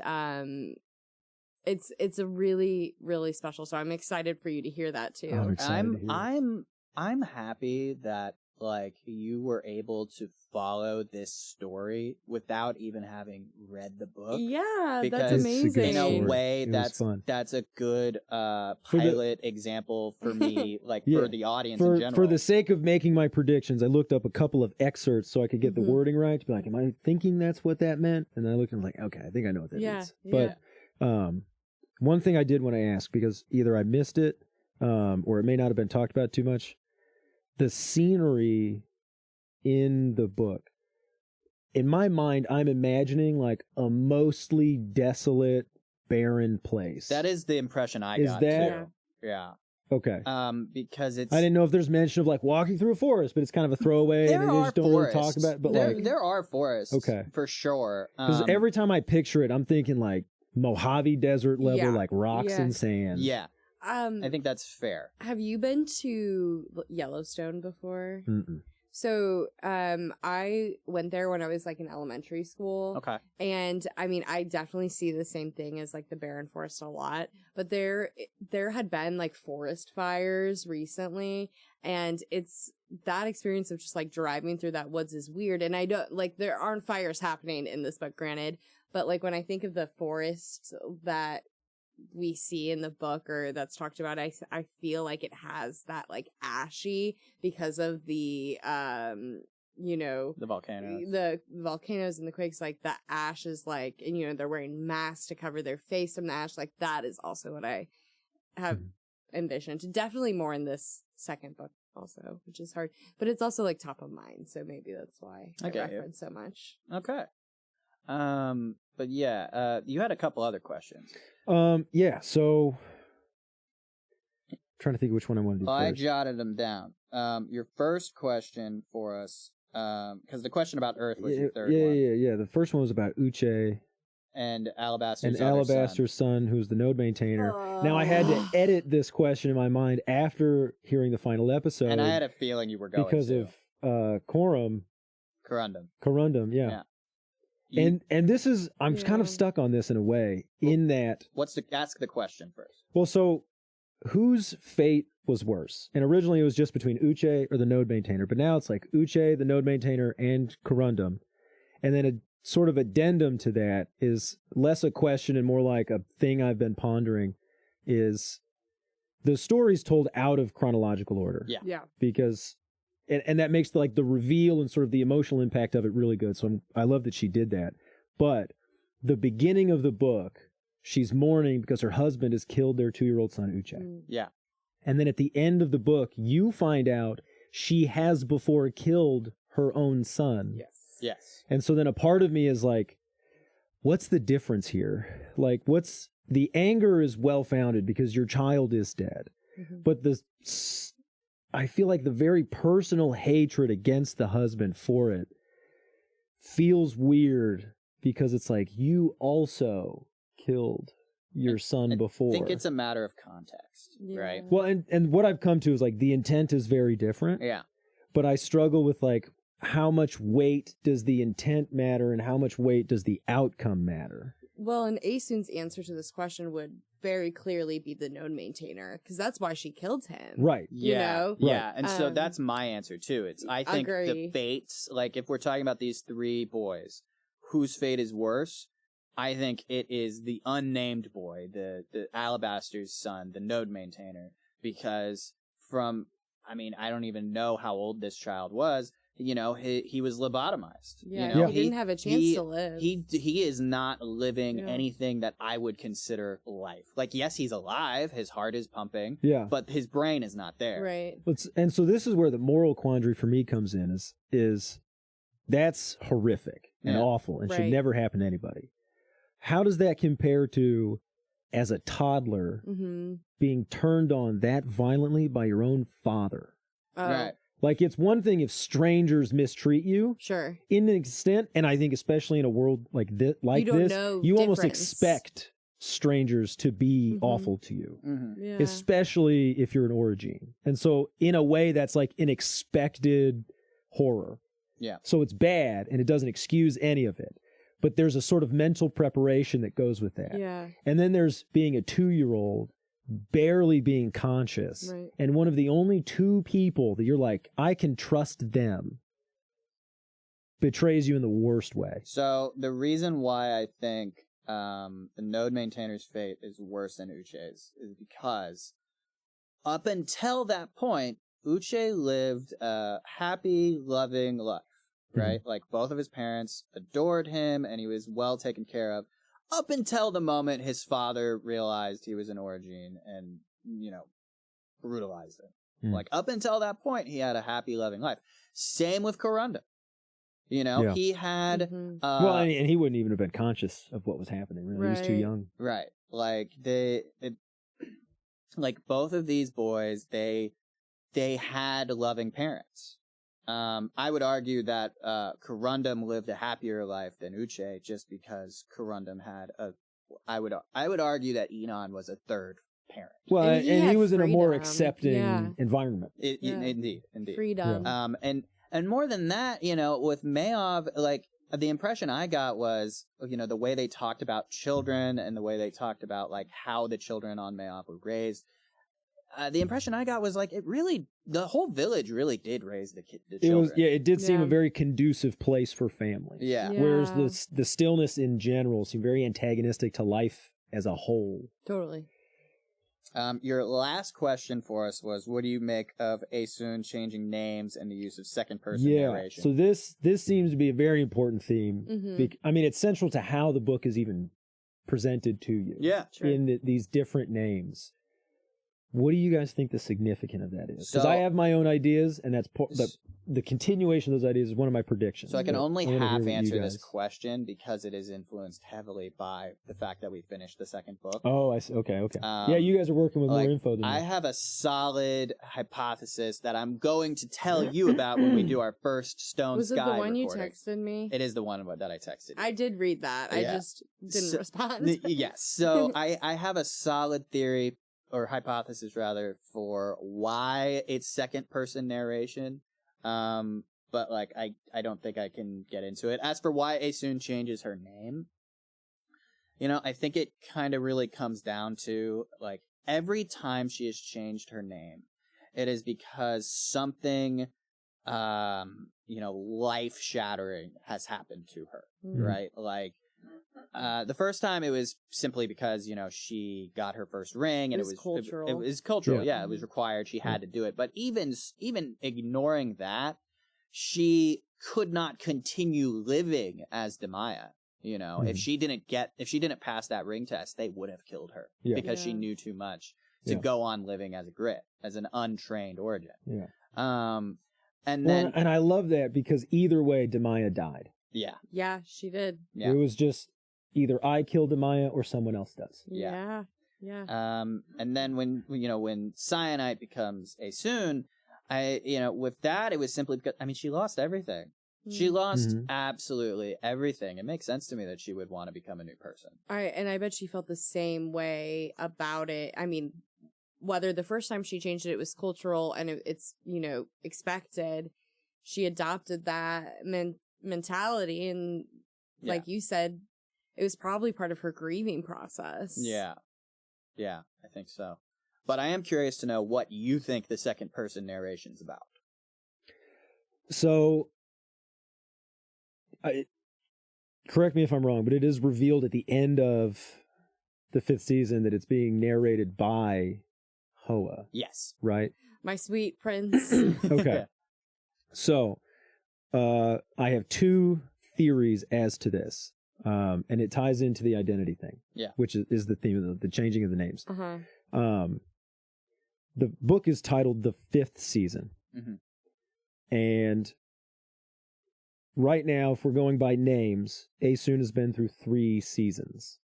it's a really, really special. So I'm excited for you to hear that too. I'm excited to hear it. I'm happy that like you were able to follow this story without even having read the book. Yeah, because that's amazing. In a story. way, It was fun. that's a good pilot example for me, like Yeah. for the audience in general. For the sake of making my predictions, I looked up a couple of excerpts so I could get the wording right. To be like, am I thinking that's what that meant? And then I looked and I'm like, okay, I think I know what that means. But one thing I did want to ask, because either I missed it or it may not have been talked about too much, the scenery in the book. In my mind, I'm imagining like a mostly desolate, barren place. That is the impression I Is got that- too. Yeah. Okay. Because it's I didn't know if there's mention of like walking through a forest, but it's kind of a throwaway there and they are just don't really forests. talk about it. But there are forests. Okay. For sure. because every time I picture it, I'm thinking like Mojave Desert level, Yeah. like rocks Yeah. and sand. Yeah. I think that's fair. Have you been to Yellowstone before? Mm-mm. So, I went there when I was like in elementary school. Okay. And I mean, I definitely see the same thing as like the barren forest a lot, but there had been like forest fires recently, and it's that experience of just like driving through that woods is weird. And I don't like, there aren't fires happening in this book, granted, but like when I think of the forest that we see in the book or that's talked about, I feel like it has that like ashy because of the The volcanoes. the volcanoes and the quakes, like the ash is like, and they're wearing masks to cover their face from the ash. Like that is also what I have envisioned. Definitely more in this second book also, which is hard, but it's also like top of mind. So maybe that's why I reference so much. Okay. But yeah, you had a couple other questions. Yeah. So, trying to think which one I want to do Well, I first. jotted them down. Your first question for us, because the question about Earth was your third one, Yeah. The first one was about Uche and Alabaster's and other Alabaster's son, who's the node maintainer. Now, I had to edit this question in my mind after hearing the final episode, and I had a feeling you were going because to. of Corundum. Yeah. And this is, I'm kind of stuck on this in a way, in that. Ask the question first. Well, so whose fate was worse? And originally it was just between Uche or the node maintainer, but now it's like Uche, the node maintainer, and Corundum. And then a sort of addendum to that is less a question and more like a thing I've been pondering, is the story's told out of chronological order. Yeah. Because and that makes the reveal and sort of the emotional impact of it really good. So I love that she did that. But the beginning of the book, she's mourning because her husband has killed their 2-year-old son, Uche. Yeah. And then at the end of the book, you find out she has before killed her own son. Yes. And so then a part of me is like, what's the difference here? Like, the anger is well-founded because your child is dead. Mm-hmm. But I feel like the very personal hatred against the husband for it feels weird because it's like, you also killed your son before. I think it's a matter of context, right? Well, and what I've come to is like the intent is very different. Yeah. But I struggle with like, how much weight does the intent matter and how much weight does the outcome matter? Well, and Asun's answer to this question would very clearly be the node maintainer, because that's why she killed him. Right. Yeah. You know? Yeah. And so that's my answer too. I think the agree. fates, like if we're talking about these 3 boys, whose fate is worse, I think it is the unnamed boy, the Alabaster's son, the node maintainer, because I don't even know how old this child was. He was lobotomized. Yeah, he didn't have a chance to live. He is not living anything that I would consider life. Like, yes, he's alive. His heart is pumping. Yeah. But his brain is not there. Right. And so this is where the moral quandary for me comes in is that's horrific and awful and should never happen to anybody. How does that compare to, as a toddler, being turned on that violently by your own father? Right. Like, it's one thing if strangers mistreat you. Sure. In an extent, and I think especially in a world like this, you almost expect strangers to be awful to you. Mm-hmm. Yeah. Especially if you're an origine. And so, in a way, that's like an expected horror. Yeah. So it's bad, and it doesn't excuse any of it. But there's a sort of mental preparation that goes with that. Yeah. And then there's being a 2-year-old barely being conscious. Right. And one of the only two people that you're like, I can trust them, betrays you in the worst way. So the reason why I think the node maintainer's fate is worse than Uche's is because up until that point, Uche lived a happy, loving life, right? Like both of his parents adored him and he was well taken care of up until the moment his father realized he was an origin and, brutalized him. Like up until that point, he had a happy, loving life. Same with Corunda. He had... well, and he wouldn't even have been conscious of what was happening, really. He was too young. Right. Like, like both of these boys, they had loving parents. I would argue that Corundum lived a happier life than Uche just because Corundum had I would argue that Enon was a third parent. Well, and he was in a more freedom. accepting environment. Indeed. Freedom. And more than that, with Maov, like the impression I got was, the way they talked about children and the way they talked about like how the children on Maov were raised. The impression I got was like the whole village really did raise the children. It did seem a very conducive place for families. Yeah. Whereas the stillness in general seemed very antagonistic to life as a whole. Totally. Your last question for us was, what do you make of Asun changing names and the use of second-person narration? So this seems to be a very important theme. Mm-hmm. I mean, it's central to how the book is even presented to you. Yeah. Sure. In these different names. What do you guys think the significance of that is? Because So- I have my own ideas, and that's the continuation of those ideas is one of my predictions. So I can only I wanna hear half what you answer this guys- question because it is influenced heavily by the fact that we finished the second book. Oh, I see. Okay. Yeah, you guys are working with more info than I me. have a solid hypothesis that I'm going to tell you about when we do our first Stone Was it Sky the one recording. you texted me? It is the one that I texted you. I did read that. I Yeah. just didn't So- respond. Yes. So I have a solid theory, or hypothesis rather, for why it's second person narration. But like I don't think I can get into it. As for why Asun changes her name, I think it kind of really comes down to like every time she has changed her name, it is because something life shattering has happened to her. Right? Like the first time it was simply because, she got her first ring and It was cultural. It was cultural. Yeah. Yeah, it was required. She had to do it. But even ignoring that, she could not continue living as Demaya. If she didn't pass that ring test, they would have killed her because she knew too much to go on living as a grit, as an untrained origin. Yeah. And then and I love that because either way, Demaya died. Yeah, she did. Yeah. It was just either I kill Demaya or someone else does. Yeah. And then when Cyanite becomes Asun, with that, it was simply because, she lost everything. She lost absolutely everything. It makes sense to me that she would want to become a new person. All right, and I bet she felt the same way about it. I mean, whether the first time she changed it was cultural and it's, expected, she adopted that mentality. And like you said, it was probably part of her grieving process. Yeah, I think so. But I am curious to know what you think the second person narration's about. So, correct me if I'm wrong, but it is revealed at the end of the 5th season that it's being narrated by Hoa. Yes. Right? My sweet prince. Okay. So, I have 2 theories as to this. And it ties into the identity thing. Yeah. Which is the theme of the changing of the names. Uh-huh. The book is titled The 5th Season. And right now, if we're going by names, Asun has been through 3 seasons.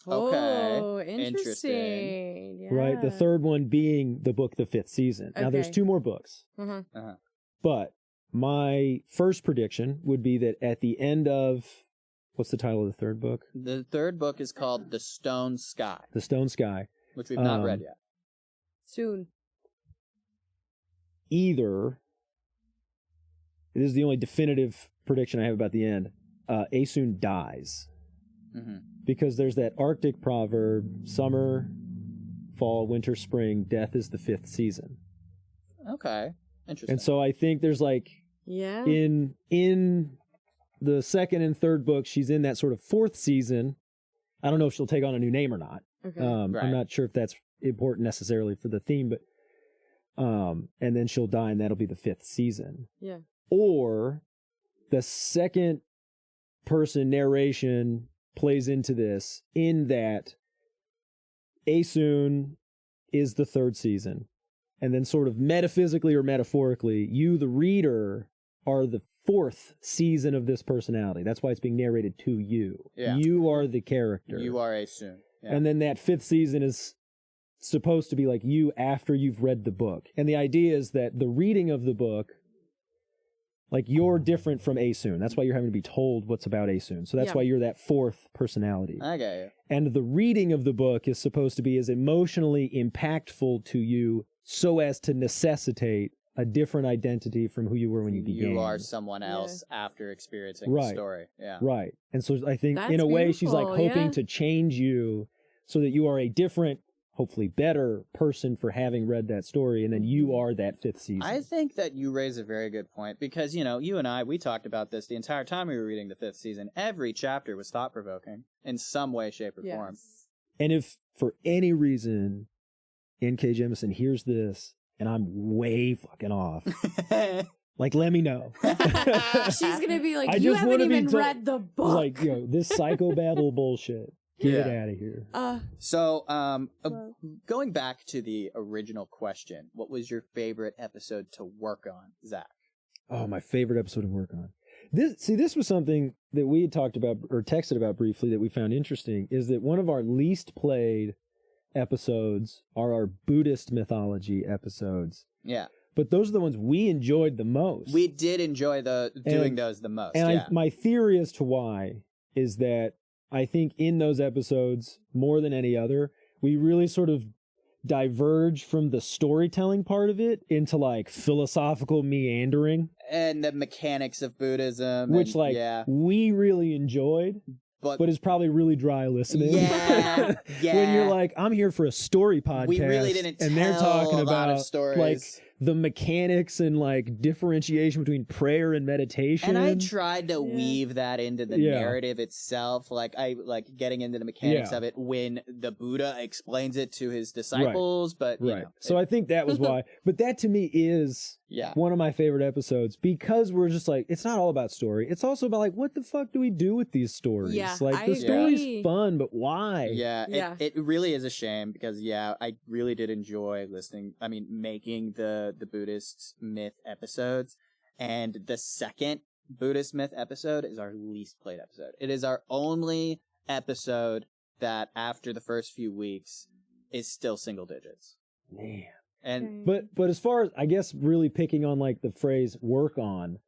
Okay. Oh, interesting. Yeah. Right? The third one being the book The 5th Season. Now, there's Okay. 2 more books. Uh-huh. But my first prediction would be that at the end of... What's the title of the third book? The third book is called The Stone Sky. The Stone Sky. Which we've not read yet. Soon. Either this is the only definitive prediction I have about the end. Aesoon dies. Mm-hmm. Because there's that Arctic proverb, summer, fall, winter, spring, death is the 5th season. Okay. Interesting. And so I think there's like, Yeah. in the 2nd and 3rd book, she's in that sort of 4th season. I don't know if she'll take on a new name or not. Okay. Right. I'm not sure if that's important necessarily for the theme, but and then she'll die and that'll be the 5th season. Yeah. Or the second person narration plays into this in that Aesoon is the 3rd season. And then sort of metaphysically or metaphorically, you, the reader, are the 4th season of this personality. That's why it's being narrated to you. Yeah. You are the character. You are Aesoon. Yeah. And then that 5th season is supposed to be like you after you've read the book. And the idea is that the reading of the book, like you're different from Aesoon. That's why you're having to be told what's about Aesoon. So that's why you're that 4th personality. I get you. And the reading of the book is supposed to be as emotionally impactful to you so as to necessitate a different identity from who you were when you began. You are someone else after experiencing the story. Yeah. Right. And so I think That's in a way she's like beautiful, hoping to change you so that you are a different, hopefully better person for having read that story, and then you are that 5th season. I think that you raise a very good point because, you know, you and I, we talked about this the entire time we were reading the 5th season. Every chapter was thought-provoking in some way, shape, or form. And if for any reason N.K. Jemisin hears this and I'm way fucking off, like, let me know. She's going to be like, you haven't even read the book. Like, this psychobabble bullshit. Get it out of here. So, going back to the original question, what was your favorite episode to work on, Zach? Oh, my favorite episode to work on. This was something that we had talked about or texted about briefly that we found interesting, is that one of our least played episodes are our Buddhist mythology episodes. Yeah. But those are the ones we enjoyed the most. We did enjoy doing those the most. And my theory as to why is that I think in those episodes, more than any other, we really sort of diverge from the storytelling part of it into like philosophical meandering. And the mechanics of Buddhism. Which we really enjoyed. But it's probably really dry listening. Yeah, yeah. When you're like, I'm here for a story podcast. We really didn't and they're talking a about lot of stories. Like the mechanics and like differentiation between prayer and meditation. And I tried to weave that into the narrative itself, like getting into the mechanics of it when the Buddha explains it to his disciples. But you know, so I think that was why. But that to me is one of my favorite episodes, because we're just like, it's not all about story. It's also about like, what the fuck do we do with these stories? Yeah, like the story's fun, but why? Yeah, it really is a shame because I really did enjoy making the Buddhist myth episodes, and the second Buddhist myth episode is our least played episode. It is our only episode that after the first few weeks is still single digits. Man. And but as far as I guess really picking on like the phrase work on,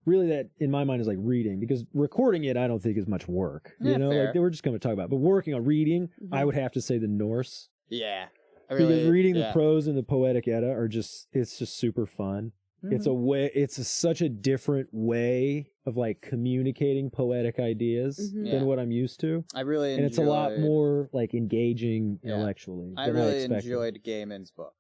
really that in my mind is like reading, because recording it I don't think is much work. Yeah, fair. Like they were just going to talk about it. But working on reading, I would have to say the Norse. Yeah. Because reading the prose and the poetic Edda are it's just super fun. Mm-hmm. It's such a different way of like communicating poetic ideas than what I'm used to. I really enjoyed, and it's a lot more like engaging intellectually. I really enjoyed Gaiman's book,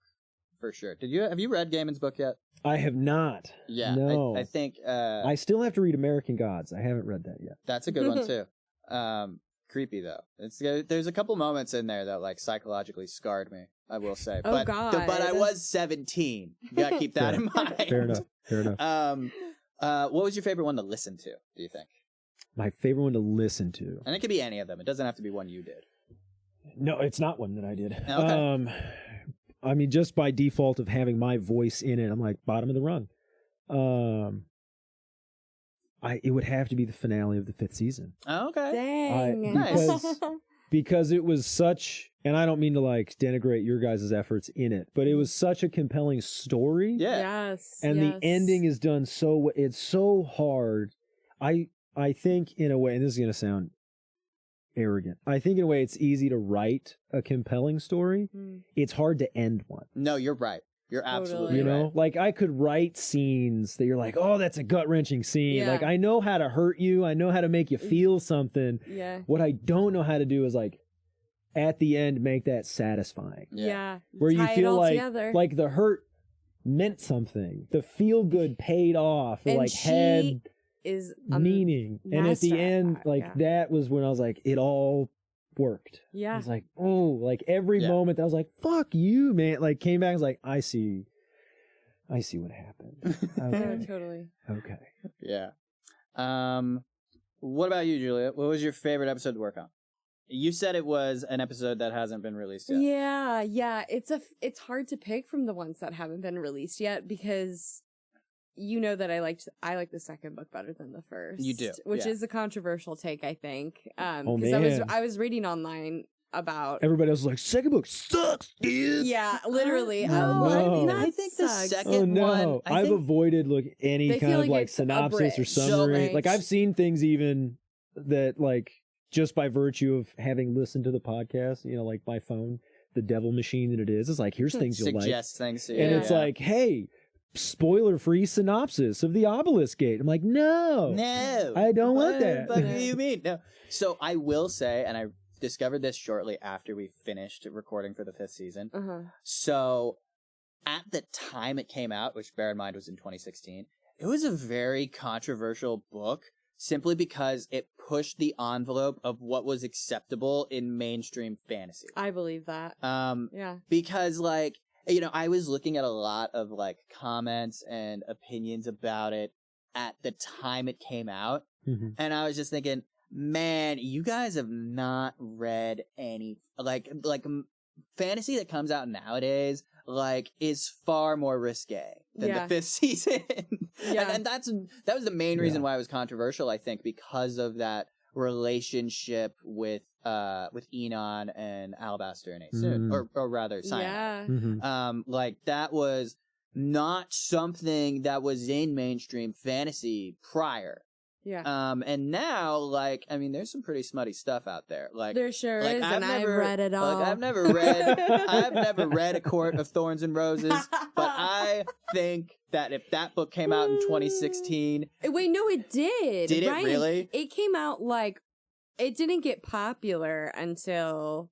for sure. Have you read Gaiman's book yet? I have not. Yeah, no. I think I still have to read American Gods. I haven't read that yet. That's a good one too. Creepy though. There's a couple moments in there that like psychologically scarred me, I will say. Oh, God. But I was 17. You gotta keep that in mind. Fair enough. What was your favorite one to listen to, do you think? My favorite one to listen to. And it could be any of them. It doesn't have to be one you did. No, it's not one that I did. Okay. I mean, just by default of having my voice in it, I'm like bottom of the rung. It would have to be the finale of the 5th season. Oh, okay. Dang. Nice. Because it was such, and I don't mean to like denigrate your guys' efforts in it, but it was such a compelling story. Yeah. Yes. And the ending is done it's so hard. I think in a way, and this is going to sound arrogant, I think in a way it's easy to write a compelling story. It's hard to end one. No, you're right. You're absolutely Totally. You know, right. like I could write scenes that you're like, oh, that's a gut wrenching scene. Yeah. Like I know how to hurt you. I know how to make you feel something. Yeah. What I don't know how to do is like at the end make that satisfying. Yeah. Where you Tie it feel all like together. the hurt meant something. The feel good paid off. Or And like she had is meaning. And at the master at end, that, like yeah. that was when I was like, it all worked. I Yeah. was like, oh, like every Yeah. moment I was like, fuck you, man. Like came back, I was like, I see what happened. Yeah, Okay. totally. Okay. Yeah. What about you, Julia? What was your favorite episode to work on? You said it was an episode that hasn't been released yet. Yeah. It's hard to pick from the ones that haven't been released yet because you know that I like the second book better than the first. You do, which yeah. is a controversial take, I think. Oh, Because man. I was reading online about Everybody else was like, second book sucks, dude. yeah, literally. No. I think the sucks. second Oh no! one. I've avoided any They kind feel of like like it's synopsis or abridged. summary. So, like I've seen things even that like just by virtue of having listened to the podcast, you know, like my phone, the devil machine that it is. It's like here's things you'll like, Suggest things to you. and it's yeah. like, hey, spoiler-free synopsis of the Obelisk Gate. I'm like, no, no, I don't want What that. the fuck do you mean? No. So I will say, and I discovered this shortly after we finished recording for the 5th season. Uh-huh. So at the time it came out, which bear in mind was in 2016, it was a very controversial book simply because it pushed the envelope of what was acceptable in mainstream fantasy. I believe that. Yeah. Because like, you know, I was looking at a lot of like comments and opinions about it at the time it came out. Mhm. And I was just thinking, man, you guys have not read any like fantasy that comes out nowadays like is far more risque than Yeah. the 5th season. Yeah. and that was the main reason why it was controversial, I think, because of that relationship with Enon and Alabaster and Aesoon, or rather Cyanide. Yeah. Mhm. Like that was not something that was in mainstream fantasy prior. Yeah. And now, like, I mean, there's some pretty smutty stuff out there. Like, There sure like is, and I've read it all. Like, I've never read A Court of Thorns and Roses, but I think that if that book came out in 2016, Wait, no, it did. Did it Ryan, really? It came out like it didn't get popular until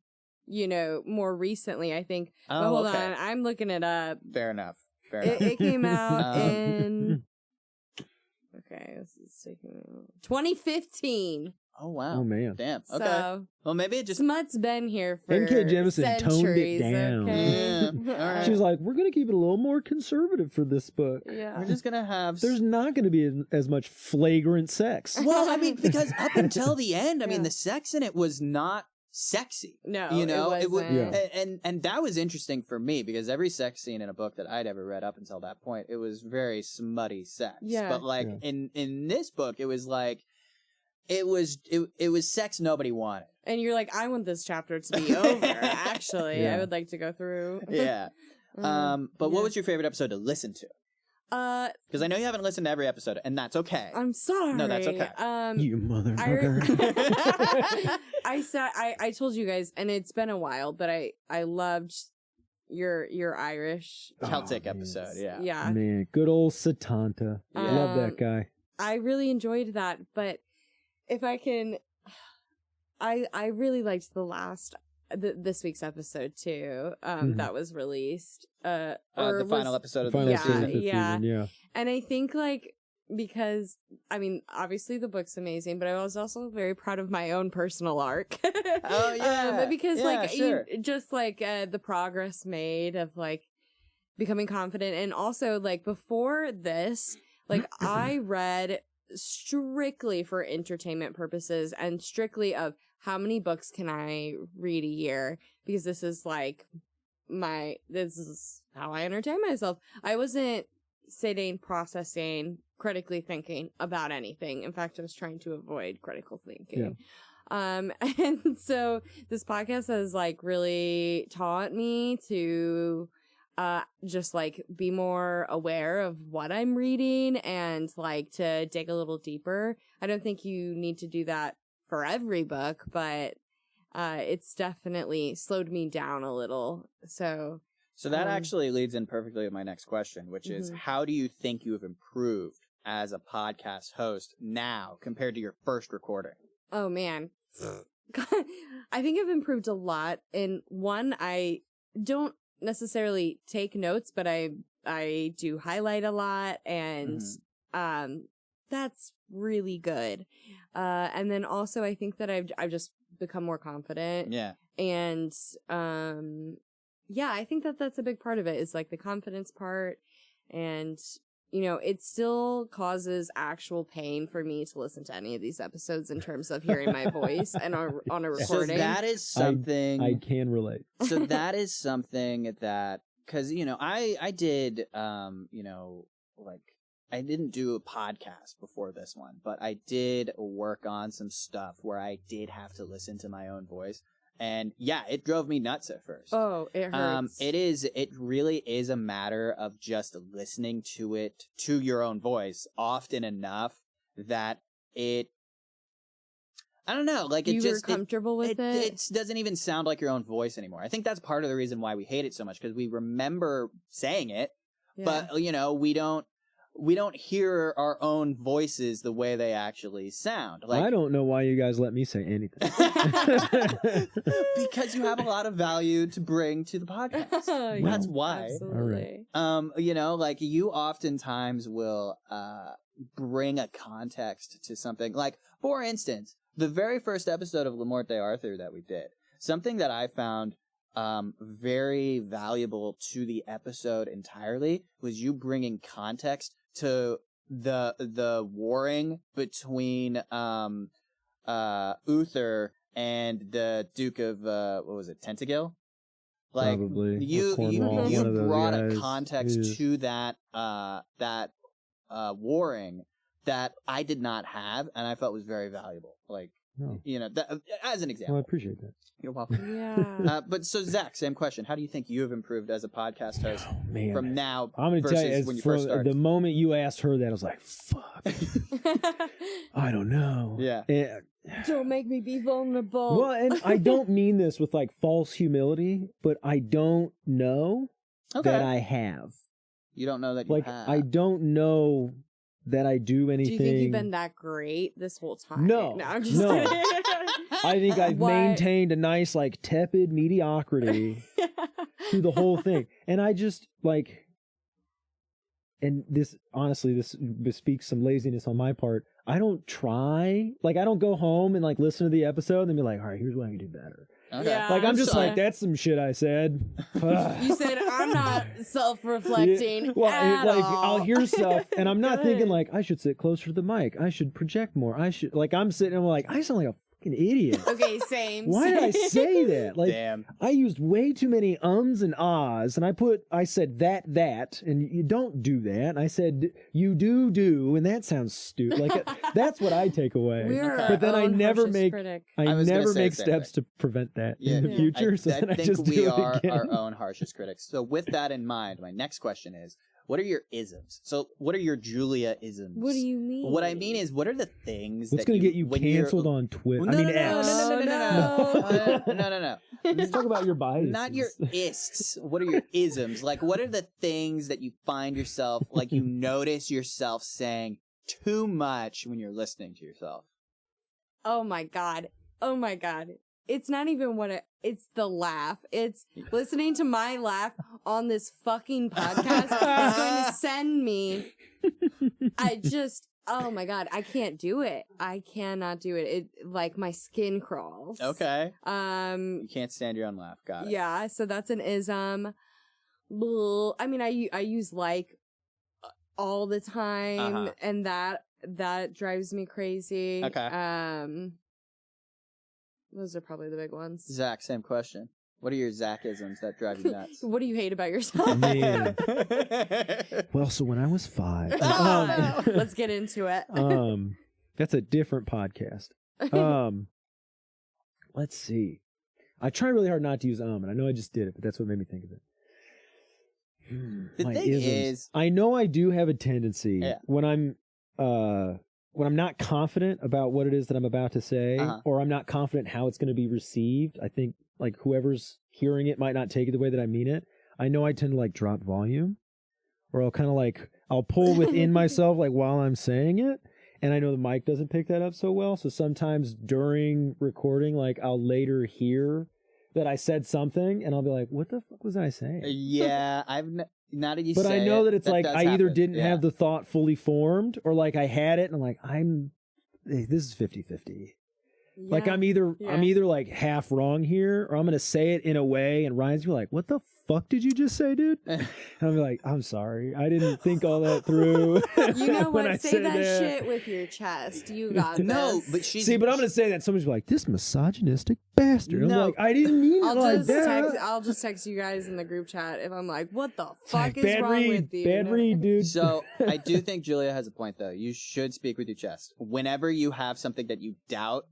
more recently. I think. Oh, But hold okay. on, I'm looking it up. Fair enough. Fair enough. It came out Um, in. Okay, this is taking 2015. Oh wow. Oh man. Damn. Okay. So Well, maybe it just. Smut's been here for N.K. Jemisin toned it centuries, down. Okay? Yeah, all right. She was like, we're gonna keep it a little more conservative for this book. Yeah. We're just gonna have. There's not going to be as much flagrant sex. Well, I mean, because up until the end, I mean, Yeah. the sex in it was not sexy. No, You know, it would, wasn't. Yeah. and that was interesting for me because every sex scene in a book that I'd ever read up until that point, it was very smutty sex. Yeah. But like Yeah. in this book, it was like it was sex nobody wanted. And you're like, I want this chapter to be over. Actually, Yeah. I would like to go through. Yeah. But what yeah. was your favorite episode to listen to? Because I know you haven't listened to every episode, and that's okay. I'm sorry. No, that's okay. You motherfucker. I told you guys, and it's been a while, but I loved your Irish. Celtic Oh, man. episode, yeah. Yeah. Man, good old Satanta. Love that Um, guy. I really enjoyed that, but if I can, I really liked the last this week's episode too. Mhm. That was released. The or final was- episode of Final the yeah, first episode of season. the fifth yeah. season, yeah. And I think because I mean, obviously the book's amazing, but I was also very proud of my own personal arc. Oh, yeah. Because Yeah, sure. just the progress made of becoming confident, and also before this, I read strictly for entertainment purposes and strictly of how many books can I read a year, because this is this is how I entertain myself. I wasn't sitting, processing, critically thinking about anything. In fact, I was trying to avoid critical thinking. And so this podcast has really taught me to just be more aware of what I'm reading and to dig a little deeper. I don't think you need to do that for every book, but it's definitely slowed me down a little. So So that actually leads in perfectly with my next question, which is, how do you think you have improved as a podcast host now compared to your first recording? Oh, man. I think I've improved a lot. And one, I don't necessarily take notes, but I do highlight a lot, and that's really good. And then also I think that I've just become more confident. Yeah. And yeah, I think that that's a big part of it, is like the confidence part. And you know, it still causes actual pain for me to listen to any of these episodes in terms of hearing my voice and on a recording. So that is something I can relate. So that is something that, because, you know, I did, you know, like, I didn't do a podcast before this one, but I did work on some stuff where I did have to listen to my own voice. And yeah, it drove me nuts at first. Oh, it hurts. It really is a matter of just listening to it, to your own voice often enough that I don't know, like you were comfortable with it? It doesn't even sound like your own voice anymore. I think that's part of the reason why we hate it so much, because we remember saying it, but you know, we don't hear our own voices the way they actually sound. Like, I don't know why you guys let me say anything. Because you have a lot of value to bring to the podcast. That's why. Absolutely. All right. You know, like, you oftentimes will bring a context to something. Like, for instance, the very first episode of La Morte Arthur that we did, something that I found very valuable to the episode entirely was you bringing context to the warring between Uther and the Duke of what was it, Tentagil? Like, probably. You brought a context to that warring that I did not have, and I felt was very valuable. Like, you know, as an example. Well, I appreciate that. You're welcome. Yeah. But so, Zach, same question. How do you think you have improved as a podcast host from now I'm gonna versus tell you, when you first started? The moment you asked her that, I was like, fuck. I don't know. Yeah. Don't make me be vulnerable. Well, and I don't mean this with like false humility, but I don't know that I have. You don't know that you have. I don't know that I do anything. Do you think you've been that great this whole time? No. I'm just kidding. I think I've maintained a nice, like, tepid mediocrity through the whole thing. And I just, like, and this, honestly, this bespeaks some laziness on my part. I don't try, like, I don't go home and, like, listen to the episode and then be like, all right, here's what I can do better. Okay. Yeah, like, I'm just like, that's some shit I said. You said, I'm not self-reflecting. Yeah. Well, at like, all. I'll hear stuff and I'm not thinking, like, I should sit closer to the mic. I should project more. I should, like, I'm sitting and I'm like, I sound like a fucking idiot. Okay, same. Why did I say that? Like, damn. I used way too many ums and ahs, and I said that, and you don't do that. And I said you do, and that sounds stupid. Like, that's what I take away. But then I never make steps to prevent that in the future. I think just we are our own harshest critics. So with that in mind, my next question is, what are your isms? So what are your Julia isms? What do you mean? What I mean is, what are the things What's going to get you canceled on Twitter? No, No. Let's talk about your biases. Not your ists. What are your isms? Like, what are the things that you find yourself, like, you notice yourself saying too much when you're listening to yourself? Oh my god. It's not even it's the laugh. It's listening to my laugh on this fucking podcast is going to send me. Oh my god, I can't do it. I cannot do it. It, like, my skin crawls. Okay. You can't stand your own laugh. Got it. Yeah, so that's an ism. I mean, I use like all the time, and that drives me crazy. Okay. Those are probably the big ones. Zach, same question. What are your Zachisms that drive you nuts? What do you hate about yourself? Man. Well, so when I was 5. Let's get into it. That's a different podcast. Let's see. I try really hard not to use and I know I just did it, but that's what made me think of it. The thing is, I know I do have a tendency when I'm not confident about what it is that I'm about to say, or I'm not confident how it's going to be received. I think, like, whoever's hearing it might not take it the way that I mean it. I know I tend to like drop volume, or I'll kind of like, I'll pull within myself like while I'm saying it. And I know the mic doesn't pick that up so well. So sometimes during recording, like I'll later hear that I said something and I'll be like, what the fuck was I saying? Yeah, now that you but say I know it, that it's like I either happen. didn't have the thought fully formed, or like I had it and I'm like, this is 50-50. Like I'm either like half wrong here, or I'm gonna say it in a way and Ryan's gonna be like, what the fuck did you just say, dude? And I'll be like, I'm sorry, I didn't think all that through. You know when what? I Say said that shit with your chest. You got this. No, but but I'm gonna say that somebody's like, this misogynistic bastard. I'm like, I didn't mean it like that. I'll just text you guys in the group chat if I'm like, what the fuck is bad wrong read, with you? Bad read, dude. So I do think Julia has a point, though. You should speak with your chest. Whenever you have something that you doubt,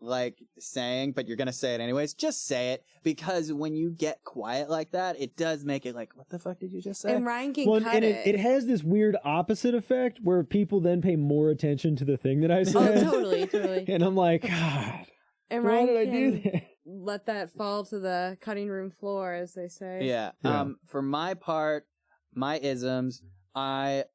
like saying, but you're gonna say it anyways, just say it, because when you get quiet like that, it does make it like, what the fuck did you just say? And Ryan can cut and it. it has this weird opposite effect where people then pay more attention to the thing that I said. Oh, totally. And I'm like, God, and why Ryan did I can do that? let that fall to the cutting room floor, as they say. Yeah. For my part, my isms, I've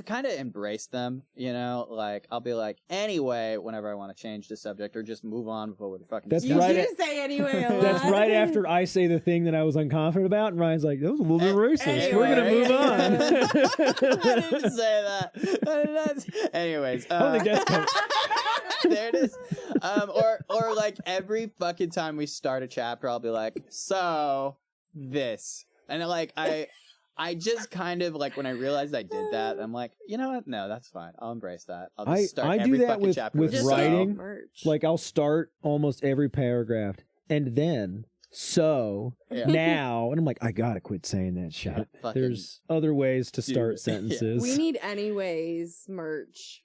kind of embraced them, you know, like I'll be like, anyway, whenever I want to change the subject or just move on before we're fucking That's You right. do say anyway a lot. That's right after I say the thing that I was unconfident about, and Ryan's like, that was a little bit racist. Anyway. We're gonna move on. I didn't say that. Anyways, I don't think that's coming. there it is. Or like every fucking time we start a chapter, I'll be like, so this, and like I just kind of like, when I realized I did that, I'm like, you know what? No, that's fine. I'll embrace that. I'll just start I every do that fucking with chapter Just writing. merch. Like I'll start almost every paragraph and then now, and I'm like, I gotta quit saying that shit. There's other ways to start sentences. We need anyways merch.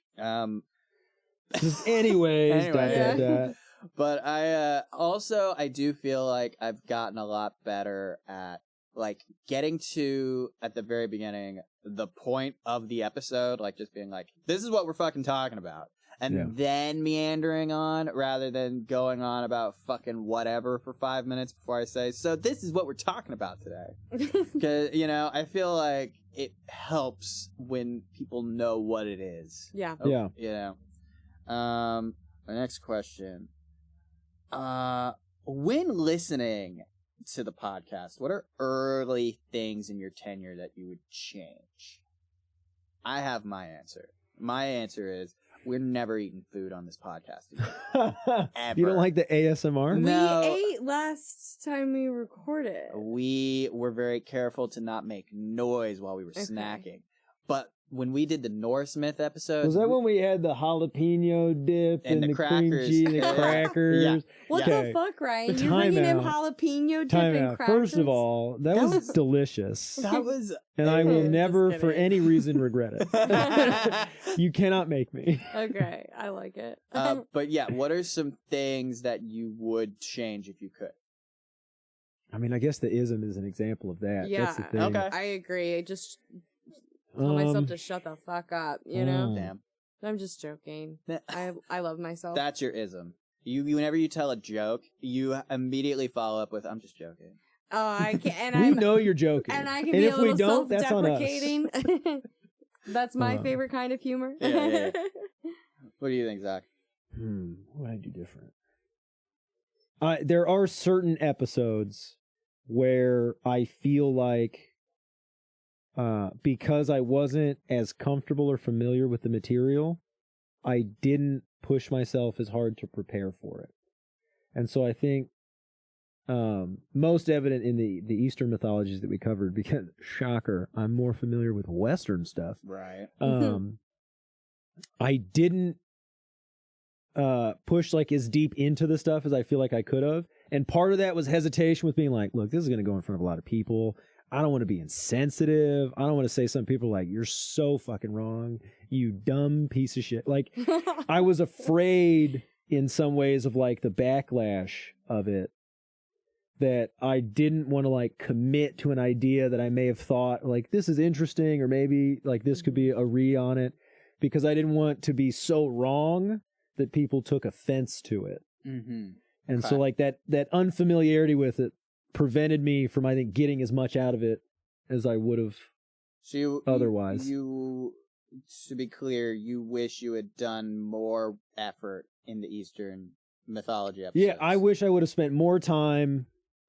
Just anyways. Anyway. But I do feel like I've gotten a lot better at like getting to, at the very beginning, the point of the episode, like just being like, this is what we're fucking talking about. And then meandering on, rather than going on about fucking whatever for 5 minutes before I say, so this is what we're talking about today. Because, you know, I feel like it helps when people know what it is. Yeah. Yeah. You know. My next question. When listening to the podcast, what are early things in your tenure that you would change? I have my answer. My answer is, we're never eating food on this podcast again. Ever. You don't like the ASMR? No. We ate last time we recorded. We were very careful to not make noise while we were snacking. But when we did the Norse Myth episode, Was that when we had the jalapeno dip And the the crackers. cream cheese and the Yeah. crackers? Yeah. What Okay. the fuck, Ryan? The You're bringing him timeout. jalapeno dip Time and out. crackers? First of all, that was delicious. that was And I will Just never, for kidding. any reason, regret it. You cannot make me. Okay, I like it. but yeah, what are some things that you would change if you could? I mean, I guess the ism is an example of that. Yeah, That's the thing. Okay. I agree. I just tell myself Um, to shut the fuck up, you know? Damn. I'm just joking. I love myself. That's your ism. You whenever you tell a joke, you immediately follow up with, I'm just joking. Oh, I can. And we I'm, know you're joking. and I can And be if a we little don't, that's on us. self-deprecating. That's my favorite kind of humor. Yeah. What do you think, Zach? What would I do different? There are certain episodes where I feel like because I wasn't as comfortable or familiar with the material, I didn't push myself as hard to prepare for it. And so I think most evident in the Eastern mythologies that we covered, because, shocker, I'm more familiar with Western stuff. Right. I didn't push like as deep into the stuff as I feel like I could have. And part of that was hesitation with being like, look, this is going to go in front of a lot of people. I don't want to be insensitive. I don't want to say some people like, you're so fucking wrong, you dumb piece of shit. Like, I was afraid in some ways of like the backlash of it, that I didn't want to like commit to an idea that I may have thought like, this is interesting, or maybe like this could be a read on it, because I didn't want to be so wrong that people took offense to it. Mm-hmm. And Okay. so like that unfamiliarity with it prevented me from, I think, getting as much out of it as I would have otherwise. You, to be clear, you wish you had done more effort in the Eastern mythology episodes. Yeah, I wish I would have spent more time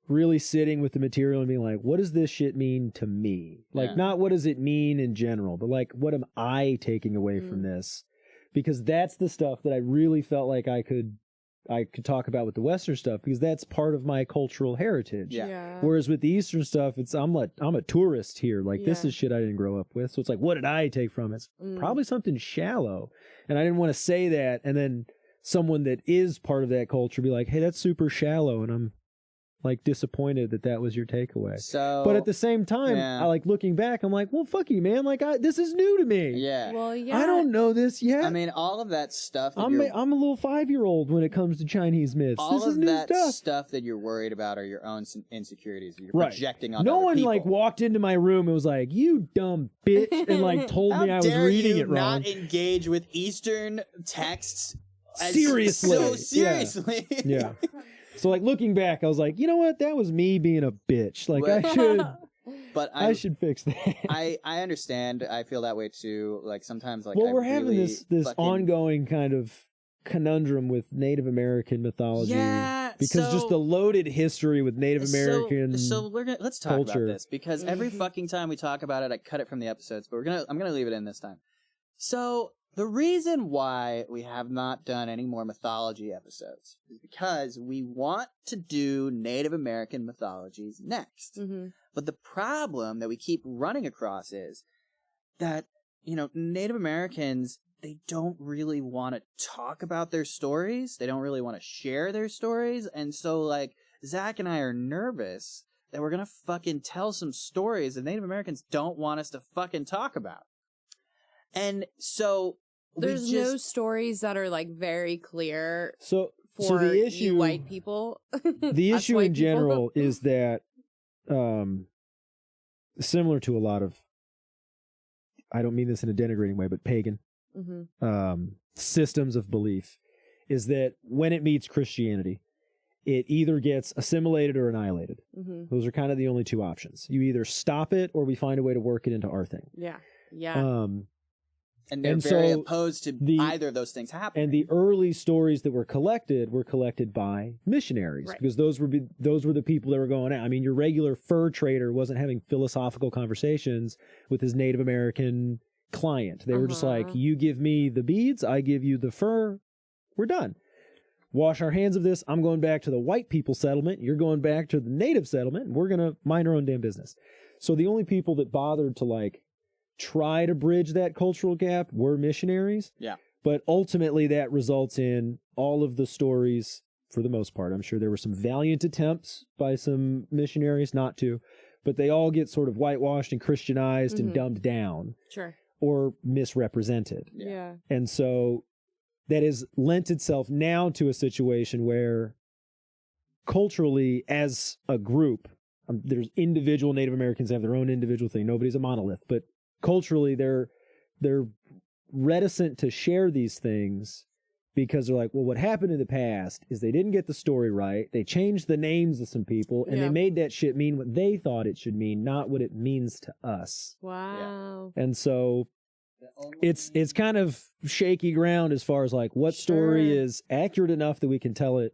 really sitting with the material and being like, what does this shit mean to me? Like, not what does it mean in general, but like, what am I taking away from this? Because that's the stuff that I really felt like I could talk about with the Western stuff, because that's part of my cultural heritage. Yeah. Whereas with the Eastern stuff, I'm a tourist here. Like, this is shit I didn't grow up with. So it's like, what did I take from it? It's probably something shallow. And I didn't want to say that, and then someone that is part of that culture be like, hey, that's super shallow, and I'm like disappointed that was your takeaway. So, but at the same time, I like looking back, I'm like, well, fuck you, man. Like, this is new to me. Yeah. Well, yeah. I don't know this yet. I mean, all of that stuff. I'm a little 5-year-old when it comes to Chinese myths. All this is of new that stuff that you're worried about are your own insecurities. You're projecting on no other one people. like walked into my room and was like, you dumb bitch, and like told me I was reading it wrong. Not engage with Eastern texts seriously. So seriously. Yeah. So like looking back, I was like, you know what? That was me being a bitch. Like I should, but I should fix that. I understand. I feel that way too. Like sometimes, like we're having this ongoing kind of conundrum with Native American mythology. Yeah, because just the loaded history with Native American. So let's talk about this, because every fucking time we talk about it, I cut it from the episodes. But I'm gonna leave it in this time. So. The reason why we have not done any more mythology episodes is because we want to do Native American mythologies next. Mm-hmm. But the problem that we keep running across is that, Native Americans, they don't really want to talk about their stories. They don't really want to share their stories. And so, like, Zach and I are nervous that we're going to fucking tell some stories that Native Americans don't want us to fucking talk about. And so there's no stories that are like very clear for the issue, you white people. The issue in general is that similar to a lot of, I don't mean this in a denigrating way, but pagan systems of belief, is that when it meets Christianity, it either gets assimilated or annihilated. Mm-hmm. Those are kind of the only two options. You either stop it or we find a way to work it into our thing. Yeah. Yeah. And they're very opposed to either of those things happening. And the early stories that were collected by missionaries, because those were the people that were going out. I mean, your regular fur trader wasn't having philosophical conversations with his Native American client. They were just like, you give me the beads, I give you the fur, we're done. Wash our hands of this. I'm going back to the white people settlement. You're going back to the native settlement. And we're going to mind our own damn business. So the only people that bothered to like try to bridge that cultural gap were missionaries. Yeah. But ultimately that results in all of the stories, for the most part. I'm sure there were some valiant attempts by some missionaries not to, but they all get sort of whitewashed and Christianized and dumbed down. Sure. Or misrepresented. Yeah. And so that has lent itself now to a situation where culturally as a group, there's individual Native Americans have their own individual thing. Nobody's a monolith, but culturally, they're reticent to share these things because they're like, well, what happened in the past is they didn't get the story right. They changed the names of some people, and they made that shit mean what they thought it should mean, not what it means to us. Wow. And so it's kind of shaky ground as far as like what story is accurate enough that we can tell it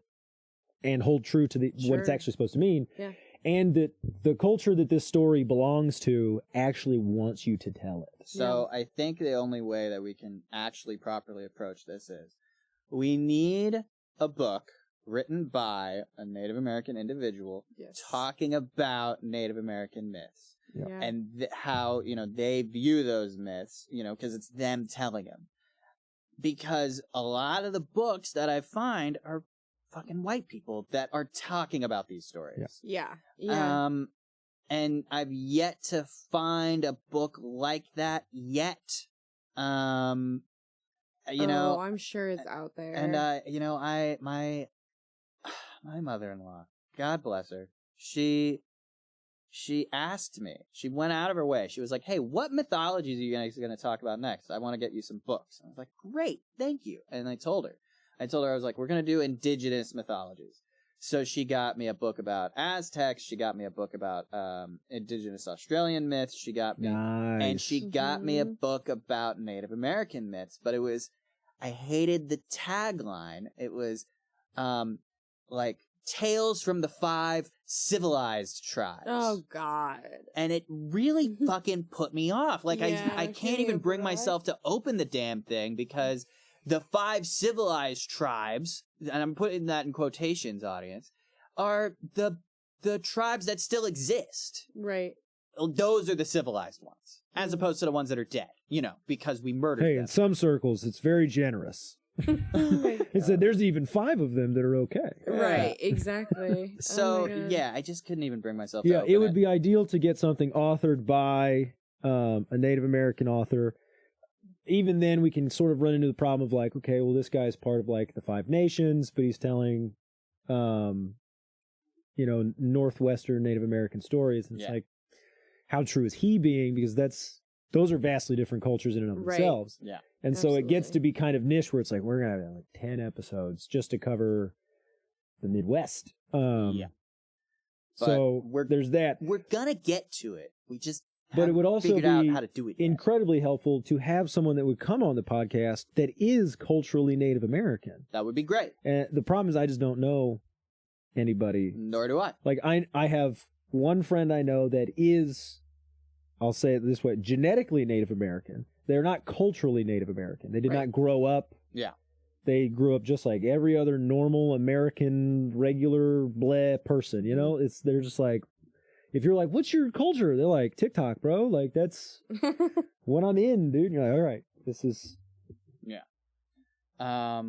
and hold true to what it's actually supposed to mean. Yeah. And that the culture that this story belongs to actually wants you to tell it. So I think the only way that we can actually properly approach this is we need a book written by a Native American individual talking about Native American myths and how, they view those myths, because it's them telling them. Because a lot of the books that I find are fucking white people that are talking about these stories. Yeah. And I've yet to find a book like that yet. I'm sure it's out there. And my mother-in-law, God bless her, she asked me. She went out of her way. She was like, "Hey, what mythologies are you guys going to talk about next? I want to get you some books." I was like, "Great, thank you." And I told her I was like, we're going to do indigenous mythologies. So she got me a book about Aztecs. She got me a book about indigenous Australian myths. She got me, and she got me a book about Native American myths. But I hated the tagline. It was, like Tales from the 5 Civilized Tribes. Oh God! And it really fucking put me off. Like I can't even bring myself to open the damn thing because the 5 civilized tribes, and I'm putting that in quotations, audience, are the tribes that still exist. Right. Those are the civilized ones, as opposed to the ones that are dead, because we murdered them. In some circles, it's very generous. It said there's even 5 of them that are okay. Right, exactly. So, I just couldn't even bring myself to open it would be ideal to get something authored by a Native American author. Even then, we can sort of run into the problem of like, okay, well, this guy's part of like the 5 nations, but he's telling, Northwestern Native American stories. And it's like, how true is he being? Because those are vastly different cultures in and of themselves. Yeah. And so it gets to be kind of niche where it's like, we're going to have like 10 episodes just to cover the Midwest. So there's that. We're going to get to it. We just But it would also figured out be how to do it yet. incredibly helpful to have someone that would come on the podcast that is culturally Native American. That would be great. And the problem is I just don't know anybody. Nor do I. Like I have one friend I know that is, I'll say it this way, genetically Native American. They're not culturally Native American. They did not grow up. Yeah. They grew up just like every other normal American regular bleh person, they're just like, if you're like, what's your culture? They're like, TikTok, bro. Like, that's what I'm in, dude. And you're like, all right, this is. Yeah. I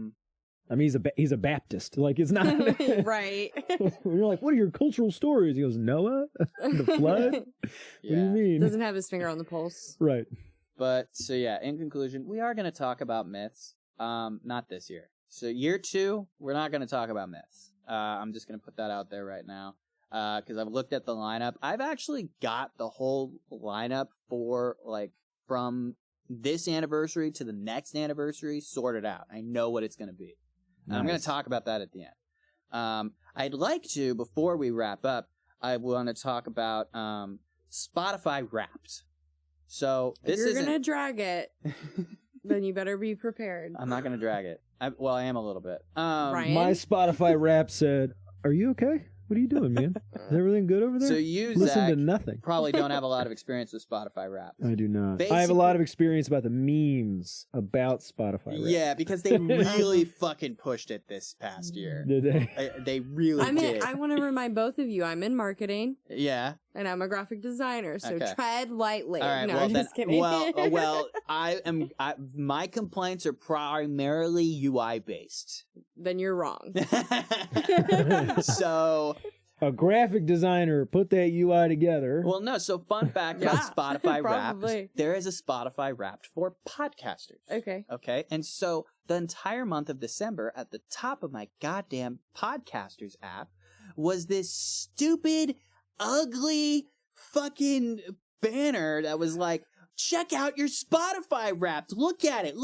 mean, he's a Baptist. Like, it's not. Right. You're like, what are your cultural stories? He goes, Noah? The flood? What do you mean? Doesn't have his finger on the pulse. Right. But, so yeah, in conclusion, we are going to talk about myths. Not this year. So year 2, we're not going to talk about myths. I'm just going to put that out there right now. Because I've looked at the lineup. I've actually got the whole lineup for, like, from this anniversary to the next anniversary sorted out. I know what it's going to be. Nice. I'm going to talk about that at the end. I'd like to, before we wrap up, I want to talk about Spotify Wrapped. So this is. If you're going to drag it, then you better be prepared. I'm not going to drag it. I am a little bit. Ryan? My Spotify rap said, are you okay? What are you doing, man? Is everything good over there? So you, listen Zach, to nothing. Probably don't have a lot of experience with Spotify Wrapped. I do not. I have a lot of experience about the memes about Spotify Wrapped. Yeah, because they really fucking pushed it this past year. Did they? They really did. I want to remind both of you, I'm in marketing. Yeah. And I'm a graphic designer, so tread lightly. All right, no, well, I'm just kidding. Well, my complaints are primarily UI based. Then you're wrong. So a graphic designer put that UI together. Well, no. So fun fact about Spotify Wrapped, there is a Spotify Wrapped for podcasters. Okay. And so the entire month of December, at the top of my goddamn Podcasters app, was this stupid, ugly fucking banner that was like, check out your Spotify Wrapped. Look at it.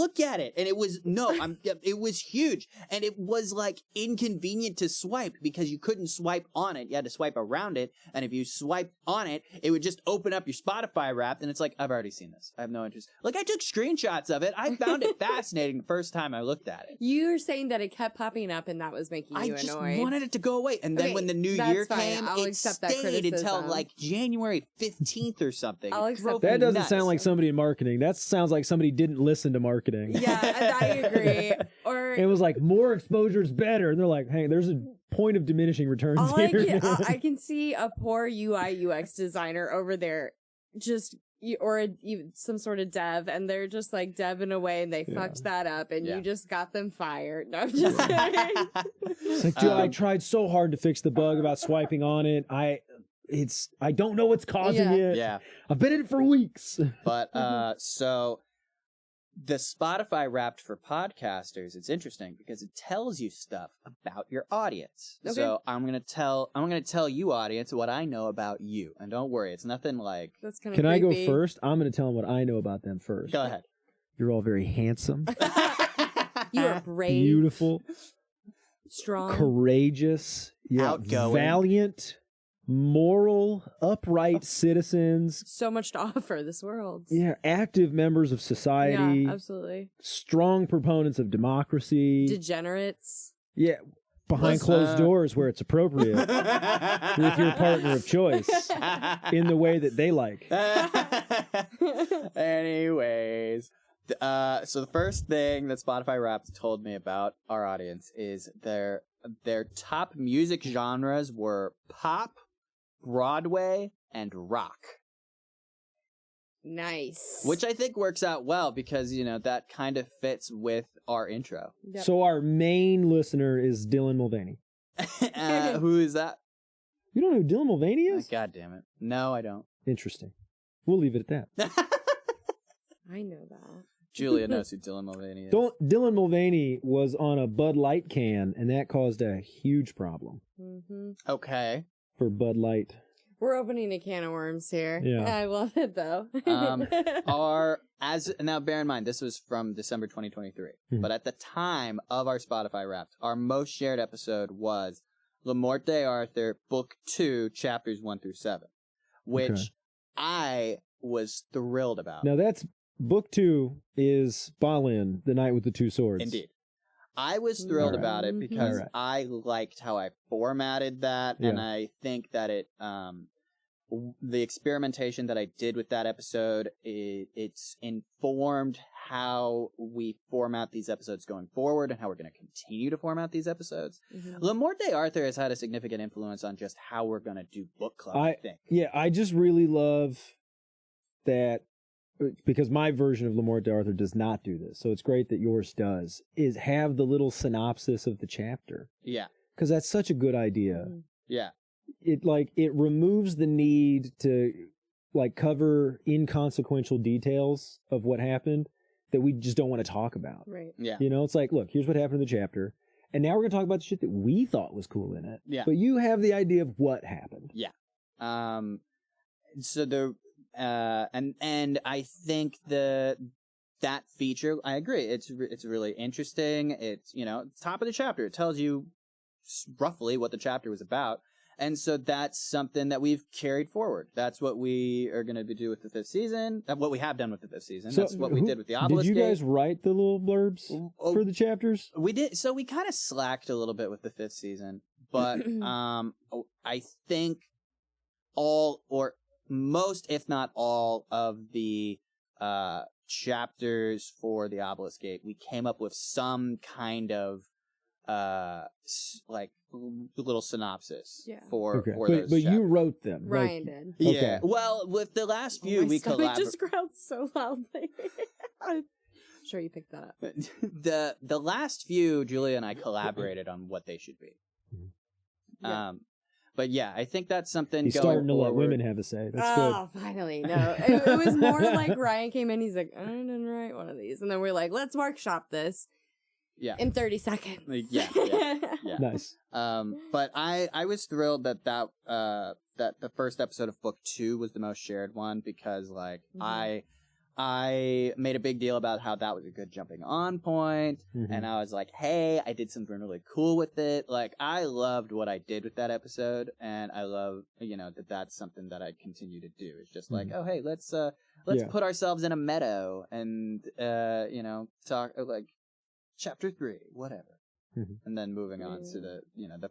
And it was, it was huge. And it was like inconvenient to swipe because you couldn't swipe on it. You had to swipe around it. And if you swiped on it, it would just open up your Spotify Wrapped. And it's like, I've already seen this. I have no interest. Like, I took screenshots of it. I found it fascinating the first time I looked at it. You were saying that it kept popping up and that was making you annoyed. I just wanted it to go away. And then when the new year came, it stayed until like January 15th or something. That doesn't sound like somebody in marketing. That sounds like somebody didn't listen to marketing. Yeah, I agree. Or it was like, more exposure is better. And they're like, hey, there's a point of diminishing returns here. I can see a poor UI UX designer over there even some sort of dev, and they're just like deving away and they fucked that up and you just got them fired. No, I'm just kidding. It's like, dude, I tried so hard to fix the bug about swiping on it. I don't know what's causing it. Yeah. I've been in it for weeks. But so the Spotify Wrapped for podcasters, it's interesting because it tells you stuff about your audience. Okay. So I'm gonna tell you, audience, what I know about you. And don't worry, it's nothing like that's kind of Can creepy. I go first? I'm gonna tell them what I know about them first. Go ahead. You're all very handsome. You are brave. Beautiful. Strong. courageous, Outgoing. valiant, moral, upright citizens. So much to offer this world. Yeah, active members of society. Yeah, absolutely. Strong proponents of democracy. Degenerates. Yeah, behind closed doors where it's appropriate with your partner of choice in the way that they like. Anyways, so the first thing that Spotify Wrapped told me about our audience is their top music genres were pop, Broadway, and rock. Nice. Which I think works out well because, you know, that kind of fits with our intro. Yep. So our main listener is Dylan Mulvaney. Who is that? You don't know who Dylan Mulvaney is? God damn it. No, I don't. Interesting. We'll leave it at that. I know that. Julia knows who Dylan Mulvaney is. Dylan Mulvaney was on a Bud Light can, and that caused a huge problem Okay. for Bud Light. We're opening a can of worms here. Yeah. I love it though. Now bear in mind this was from December 2023, but at the time of our Spotify Wrapped, our most shared episode was La Morte Arthur, Book 2, Chapters 1 through 7, which I was thrilled about. Now that's Book 2 is Balin, The Knight with the Two Swords. Indeed. I was thrilled about it because I liked how I formatted that, and I think that it, the experimentation that I did with that episode, it's informed how we format these episodes going forward and how we're going to continue to format these episodes. La Morte Arthur has had a significant influence on just how we're going to do book club, I think. Yeah, I just really love that, because my version of La Morte Arthur does not do this, so it's great that yours does, is have the little synopsis of the chapter. Yeah. Because that's such a good idea. Yeah. It removes the need to cover inconsequential details of what happened that we just don't want to talk about. Right. Yeah. You know, it's like, look, here's what happened in the chapter, and now we're going to talk about the shit that we thought was cool in it. Yeah. But you have the idea of what happened. Yeah. So the and I think that feature, I agree. It's really interesting. It's, you know, top of the chapter. It tells you roughly what the chapter was about. And so that's something that we've carried forward. That's what we are going to do with the 5th season. What we have done with the 5th season. That's what we did with the Obelisk. Did you guys write the little blurbs for the chapters? We did. So we kind of slacked a little bit with the 5th season, but I think most, if not all, of the chapters for the Obelisk Gate, we came up with some kind of little synopsis for those but chapters. You wrote them. Ryan did. Yeah. Okay. Well, with the last few, my we stomach collaborated. just growled so loudly. I'm sure you picked that up. The last few, Julia and I collaborated on what they should be. Yeah. But yeah, I think that's something He's going starting to forward. let women have a say. That's Oh, finally. No, it was more like Ryan came in, he's like, I didn't write one of these. And then we're like, let's workshop this. Yeah. In 30 seconds. Yeah. good. Nice. But I was thrilled that the first episode of Book 2 was the most shared one because I made a big deal about how that was a good jumping on point, and I was like, hey, I did something really cool with it. Like, I loved what I did with that episode, and I love, you know, that's something that I continue to do. It's just like, oh, hey, let's put ourselves in a meadow and, you know, talk, like, chapter 3, whatever. And then moving on to the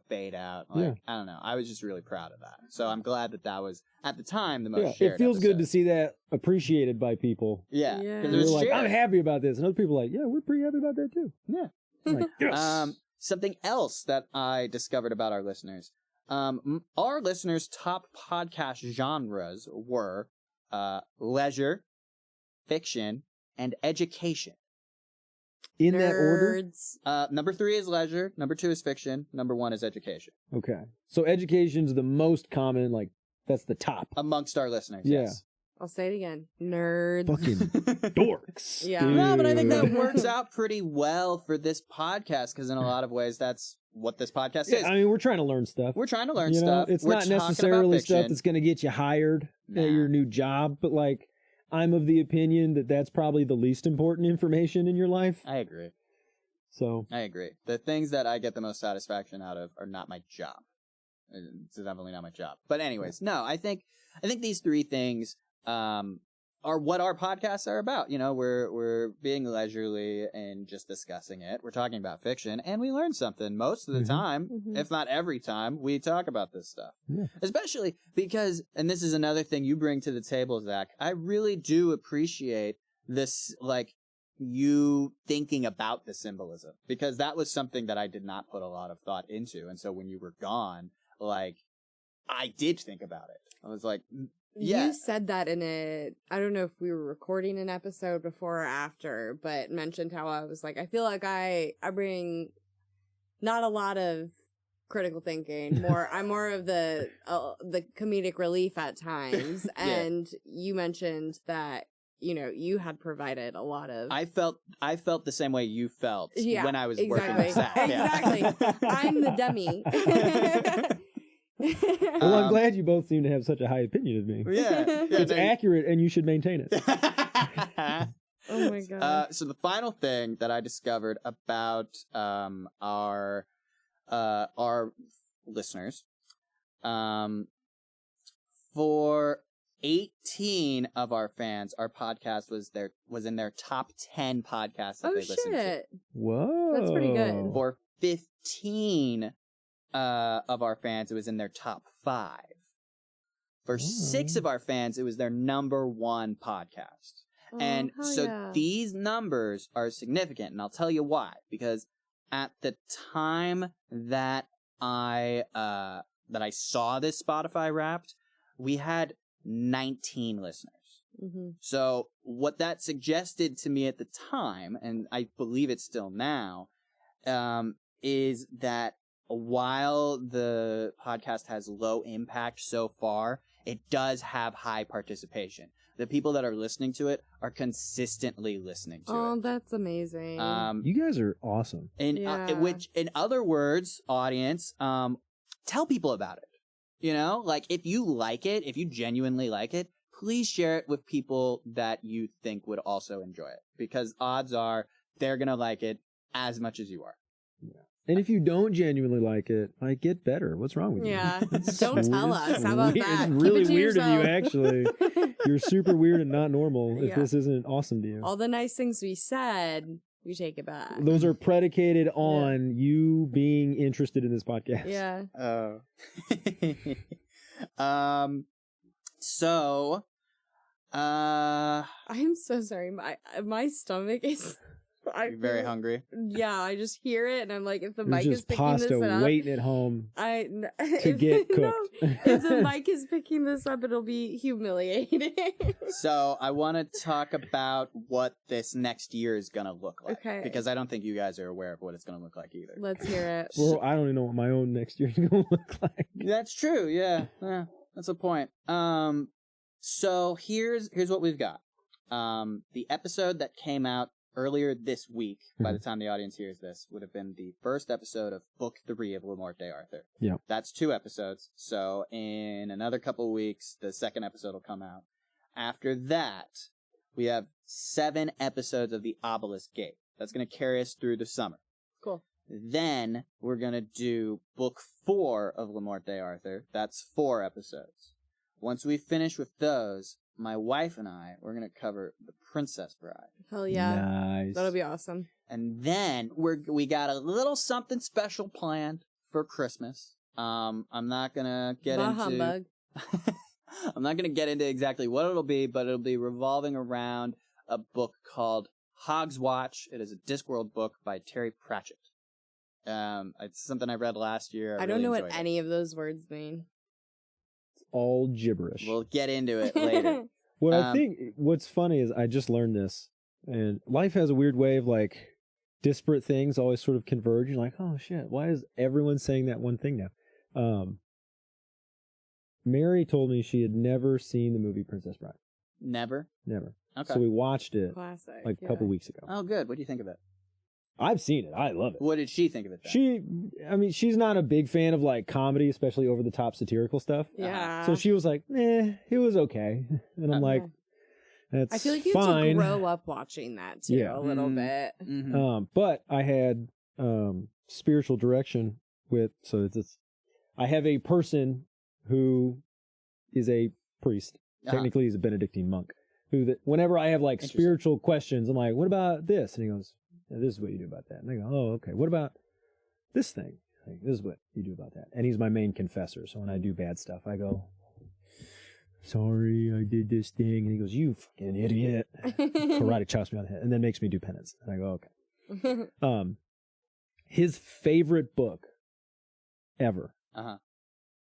fade out. Like, I don't know. I was just really proud of that. So I'm glad that was, at the time, the most shared it feels episode. good to see that appreciated by people. Yeah. Yeah. You're like, I'm happy about this. And other people are like, yeah, we're pretty happy about that too. Yeah. I'm like, yes. Something else that I discovered about our listeners. Our listeners' top podcast genres were leisure, fiction, and education. In that order? Number 3 is leisure. Number 2 is fiction. Number 1 is education. Okay. So education's the most common, like, that's the top. Amongst our listeners, Yeah. yes. I'll say it again. Nerds. Fucking dorks. Yeah. dude. No, but I think that works out pretty well for this podcast because in a lot of ways that's what this podcast is. I mean, we're trying to learn stuff. We're trying to learn You know, stuff. It's We're not talking necessarily about stuff fiction. that's going to get you hired at your new job, but like, I'm of the opinion that that's probably the least important information in your life. I agree. So I agree. The things that I get the most satisfaction out of are not my job. It's definitely not my job. But anyways, no, I think these three things are what our podcasts are about. You know, we're being leisurely and just discussing it. We're talking about fiction, and we learn something most of the time, if not every time, we talk about this stuff. Yeah. Especially because, and this is another thing you bring to the table, Zach, I really do appreciate this, like, you thinking about the symbolism, because that was something that I did not put a lot of thought into. And so when you were gone, like, I did think about it. I was like, yeah. You said that in I don't know if we were recording an episode before or after, but mentioned how I was like, I feel like I bring not a lot of critical thinking. I'm more of the comedic relief at times. And you mentioned that, you know, you had provided a lot of. I felt the same way you felt when I was working with Zach. Exactly. I'm the dummy. Well, I'm glad you both seem to have such a high opinion of me. Yeah. It's accurate, and you should maintain it. Oh my god. So the final thing that I discovered about our listeners, for 18 of our fans, our podcast was in their top 10 podcasts that they listened to. Whoa, that's pretty good. For 15 of our fans, it was in their top 5. For 6 of our fans, it was their number 1 podcast. And so these numbers are significant, and I'll tell you why. Because at the time that I saw this Spotify Wrapped, we had 19 listeners. So what that suggested to me at the time, and I believe it's still now, is that while the podcast has low impact so far, it does have high participation. The people that are listening to it are consistently listening to it. Oh, that's amazing. You guys are awesome. Which, in other words, audience, tell people about it. You know, like, if you like it, if you genuinely like it, please share it with people that you think would also enjoy it. Because odds are they're going to like it as much as you are. Yeah. And if you don't genuinely like it, like, get better. What's wrong with you? Yeah. Don't tell us. How about that? It's really weird of you, actually. You're super weird and not normal if this isn't awesome to you. All the nice things we said, we take it back. Those are predicated on you being interested in this podcast. Yeah. So, I'm so sorry. My stomach is. You're very hungry. Yeah, I just hear it, and I'm like, if the There's mic is picking this up, pasta waiting at home to get cooked. No, if the mic is picking this up, it'll be humiliating. So I want to talk about what this next year is going to look like. Okay. Because I don't think you guys are aware of what it's going to look like either. Let's hear it. Well, I don't even know what my own next year is going to look like. That's true. Yeah. That's a point. So here's what we've got. The episode that came out earlier this week, by the time the audience hears this, would have been the first episode of Book 3 of Le Morte Arthur. Yeah. That's 2 episodes. So in another couple of weeks, the second episode will come out. After that, we have 7 episodes of The Obelisk Gate. That's going to carry us through the summer. Cool. Then we're going to do Book 4 of Le Morte Arthur. That's 4 episodes. Once we finish with those, my wife and I, we're going to cover The Princess Bride. Hell yeah. Nice. That'll be awesome. And then we got a little something special planned for Christmas. I'm not going to get humbug. I'm not going to get into exactly what it'll be, but it'll be revolving around a book called Hog's Watch. It is a Discworld book by Terry Pratchett. It's something I read last year. I don't know what any of those words mean. All gibberish. We'll get into it later. I think what's funny is I just learned this, and life has a weird way of, like, disparate things always sort of converge. You're like, oh shit, why is everyone saying that one thing now? Mary told me she had never seen the movie Princess Bride. Never? Never. Okay. So we watched it Classic, a couple weeks ago. Oh, good. What do you think of it? I've seen it. I love it. What did she think of it then? She's not a big fan of, like, comedy, especially over-the-top satirical stuff. Yeah. So she was like, it was okay. And I'm like, That's I feel like you fine. have to grow up watching that too Yeah. a little Mm. bit. Mhm. But I had spiritual direction with, so I have a person who is a priest. Technically, he's a Benedictine monk. Whenever I have like spiritual questions, I'm like, "What about this?" And he goes, "This is what you do about that." And I go, "Oh, okay. What about this thing? Like, this is what you do about that." And he's my main confessor. So when I do bad stuff, I go, "Sorry, I did this thing." And he goes, "You fucking idiot." Karate chops me on the head and then makes me do penance. And I go, "Okay." His favorite book ever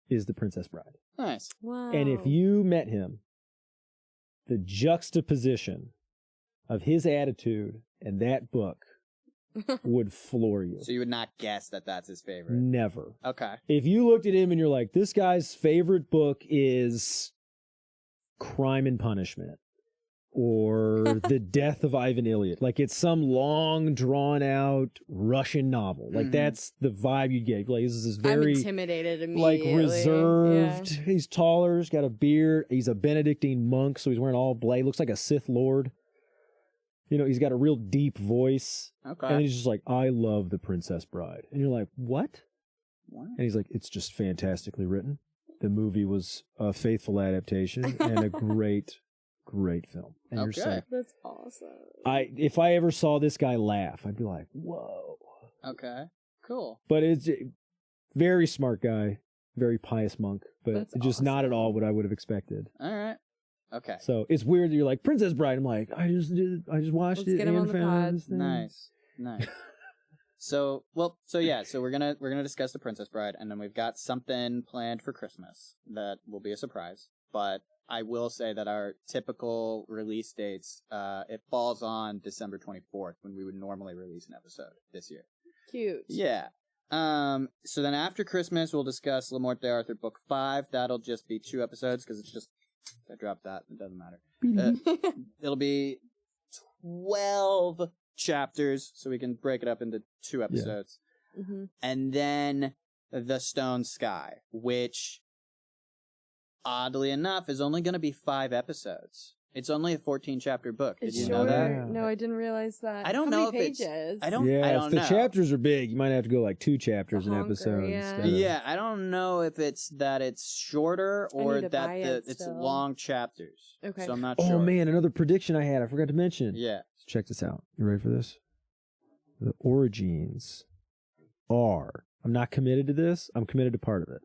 is The Princess Bride. Nice. Wow. And if you met him, the juxtaposition of his attitude and that book would floor you. So you would not guess that that's his favorite? Never. Okay. If you looked at him and you're like, this guy's favorite book is Crime and Punishment or The Death of Ivan Ilyich, like it's some long, drawn-out Russian novel. Like that's the vibe you'd get. Like this is very I'm intimidated like immediately. reserved. Yeah. He's taller. He's got a beard. He's a Benedictine monk, so he's wearing all black. Looks like a Sith Lord. You know, he's got a real deep voice. Okay. And he's just like, I love The Princess Bride. And you're like, what? And he's like, it's just fantastically written. The movie was a faithful adaptation and a great, great film. And you're just like, that's awesome. if I ever saw this guy laugh, I'd be like, whoa. Okay. Cool. But it's very smart guy, very pious monk, but That's just not at awesome. all what I would have expected. All right. Okay. So it's weird that you're like Princess Bride. I'm like, I just watched Let's it. get him and on the found pod. this thing. Nice. So we're gonna discuss The Princess Bride, and then we've got something planned for Christmas that will be a surprise. But I will say that our typical release dates, it falls on December 24th when we would normally release an episode this year. Cute. Yeah. So then after Christmas, we'll discuss Le Morte d'Arthur Book 5. That'll just be 2 episodes because it's just, I dropped that. It doesn't matter. It'll be 12 chapters, so we can break it up into 2 episodes. Mm-hmm. And then The Stone Sky, which, oddly enough, is only going to be 5 episodes. It's only a 14-chapter book. Did you know that? Yeah. No, I didn't realize that. I don't How know many if it's- pages? I don't If the know. chapters are big, you might have to go like 2 chapters The an honker, episode. yeah. instead of- Yeah, I don't know if it's that it's shorter I or need to that buy it it's still. long chapters. Okay. So I'm not Oh sure. man, another prediction I had. I forgot to mention. Yeah. Check this out. You ready for this? The origins are. I'm not committed to this. I'm committed to part of it.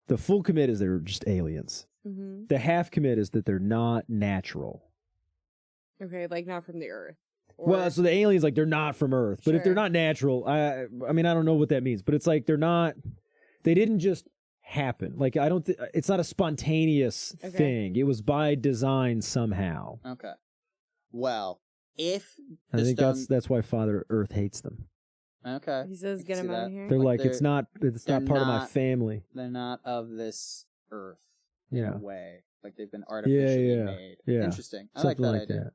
The full commit is they're just aliens. Mm-hmm. The half commit is that they're not natural. Okay, like not from the earth. Well, so the aliens, like, they're not from Earth. But if they're Sure. not natural, I mean, I don't know what that means. But it's like they didn't just happen. Like, it's not a spontaneous Okay. thing. It was by design somehow. Okay. Well, if I the think stone... that's why Father Earth hates them. Okay. He says, "Get See him out that? of here." They're Like like, it's not they're part of my not- family. They're not of this Earth in Yeah. a way. Like they've been artificially yeah. made. Yeah. Interesting. I Something like like that idea. that.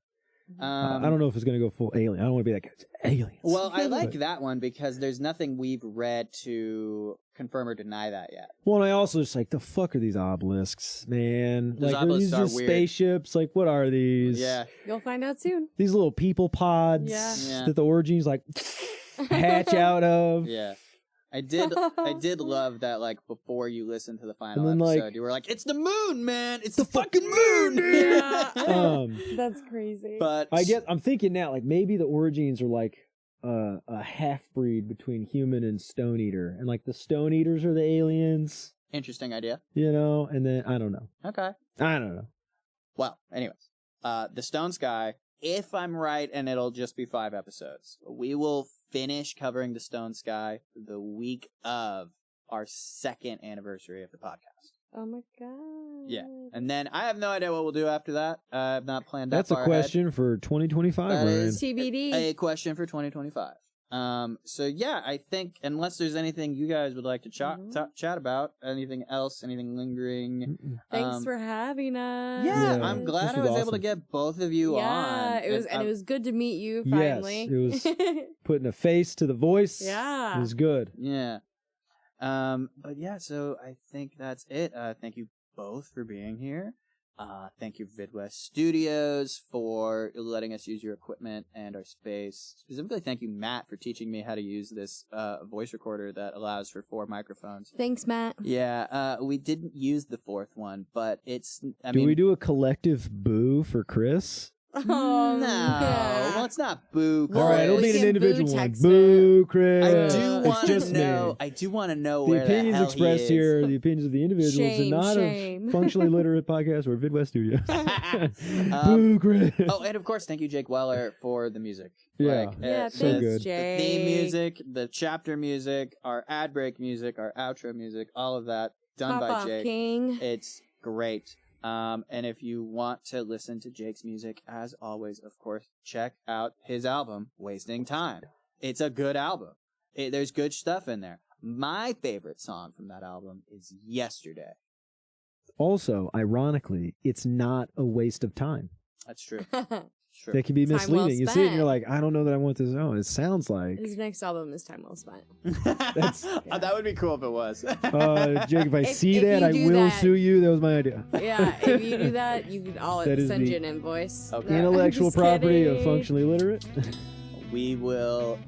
I don't know if it's going to go full alien. I don't want to be like, aliens. Well, I like But- that one because there's nothing we've read to confirm or deny that yet. Well, and I also just like, the fuck are these obelisks, man? Those Like, are these obelisks are just weird. spaceships? Like, what are these? Yeah. You'll find out soon. These little people pods Yeah. that the origins like hatch out of. Yeah. I did love that, like, before you listened to the final And then, episode, like- you were like, it's the moon, man! It's the fucking moon! Yeah. That's crazy. But I'm thinking now, like, maybe the origins are like a half breed between human and stone eater, and like the stone eaters are the aliens, interesting idea. you know. And then I don't know. Okay. I don't know. Well, anyways, the Stone Sky, if I'm right, and it'll just be 5 episodes, we will finish covering the Stone Sky the week of our 2nd anniversary of the podcast. oh my god. Yeah. And then I have no idea what we'll do after that. I've not planned that That's a far question for 2025, That Ryan. is- TBD. ahead. A question for 2025. So yeah, I think unless there's anything you guys would like to chat about, anything else, anything lingering. Mm-mm. Thanks for having us. Yeah, Yeah, I'm glad this I was was able to awesome. get both of you on. Yeah, it was, and it was good to meet you Yes, finally. it was putting a face to the voice. Yeah. It was good. Yeah. But yeah, so I think that's it. Thank you both for being here. Thank you, Vidwest Studios, for letting us use your equipment and our space. Specifically, thank you, Matt, for teaching me how to use this voice recorder that allows for 4 microphones. Thanks, Matt. Yeah, we didn't use the 4th one, but it's... Do we do a collective boo for Chris? No, yeah. well, it's not boo. Well, All right, I don't we need an can individual boo one. text Boo, Chris. I Yeah. do It's want just to me. know. I do want to know The where the opinions hell expressed he is. here are the opinions of the individuals Shame, and not shame. of Functionally Literate Podcast or Vidwest Studios. Um, Boo, Chris. Oh, and of course, thank you, Jake Weller, for the music. Yeah. Yeah, so thanks, good. The Jay. theme music, the chapter music, our ad break music, our outro music, all of that done Pop by off, Jake. King. It's great. And if you want to listen to Jake's music, as always, of course, check out his album, Wasting Time. It's a good album. There's good stuff in there. My favorite song from that album is Yesterday. Also, ironically, it's not a waste of time. That's true. True. That can be Time well misleading. You see it and you're spent. like, I don't know that I want this. Oh, it sounds like. His next album is Time Well Spent. That would be cool if it was. Jake, if I see if that, you I do will that- sue you. That was my idea. Yeah, if you do that, I'll That is send the you an invoice. Okay. No, I'm Intellectual just property of kidding. Functionally Literate. We will,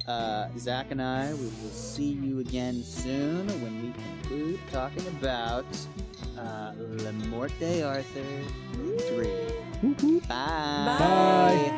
Zach and I, we will see you again soon when we conclude talking about Le Morte Arthur 3. Whoop, whoop. Bye. Bye.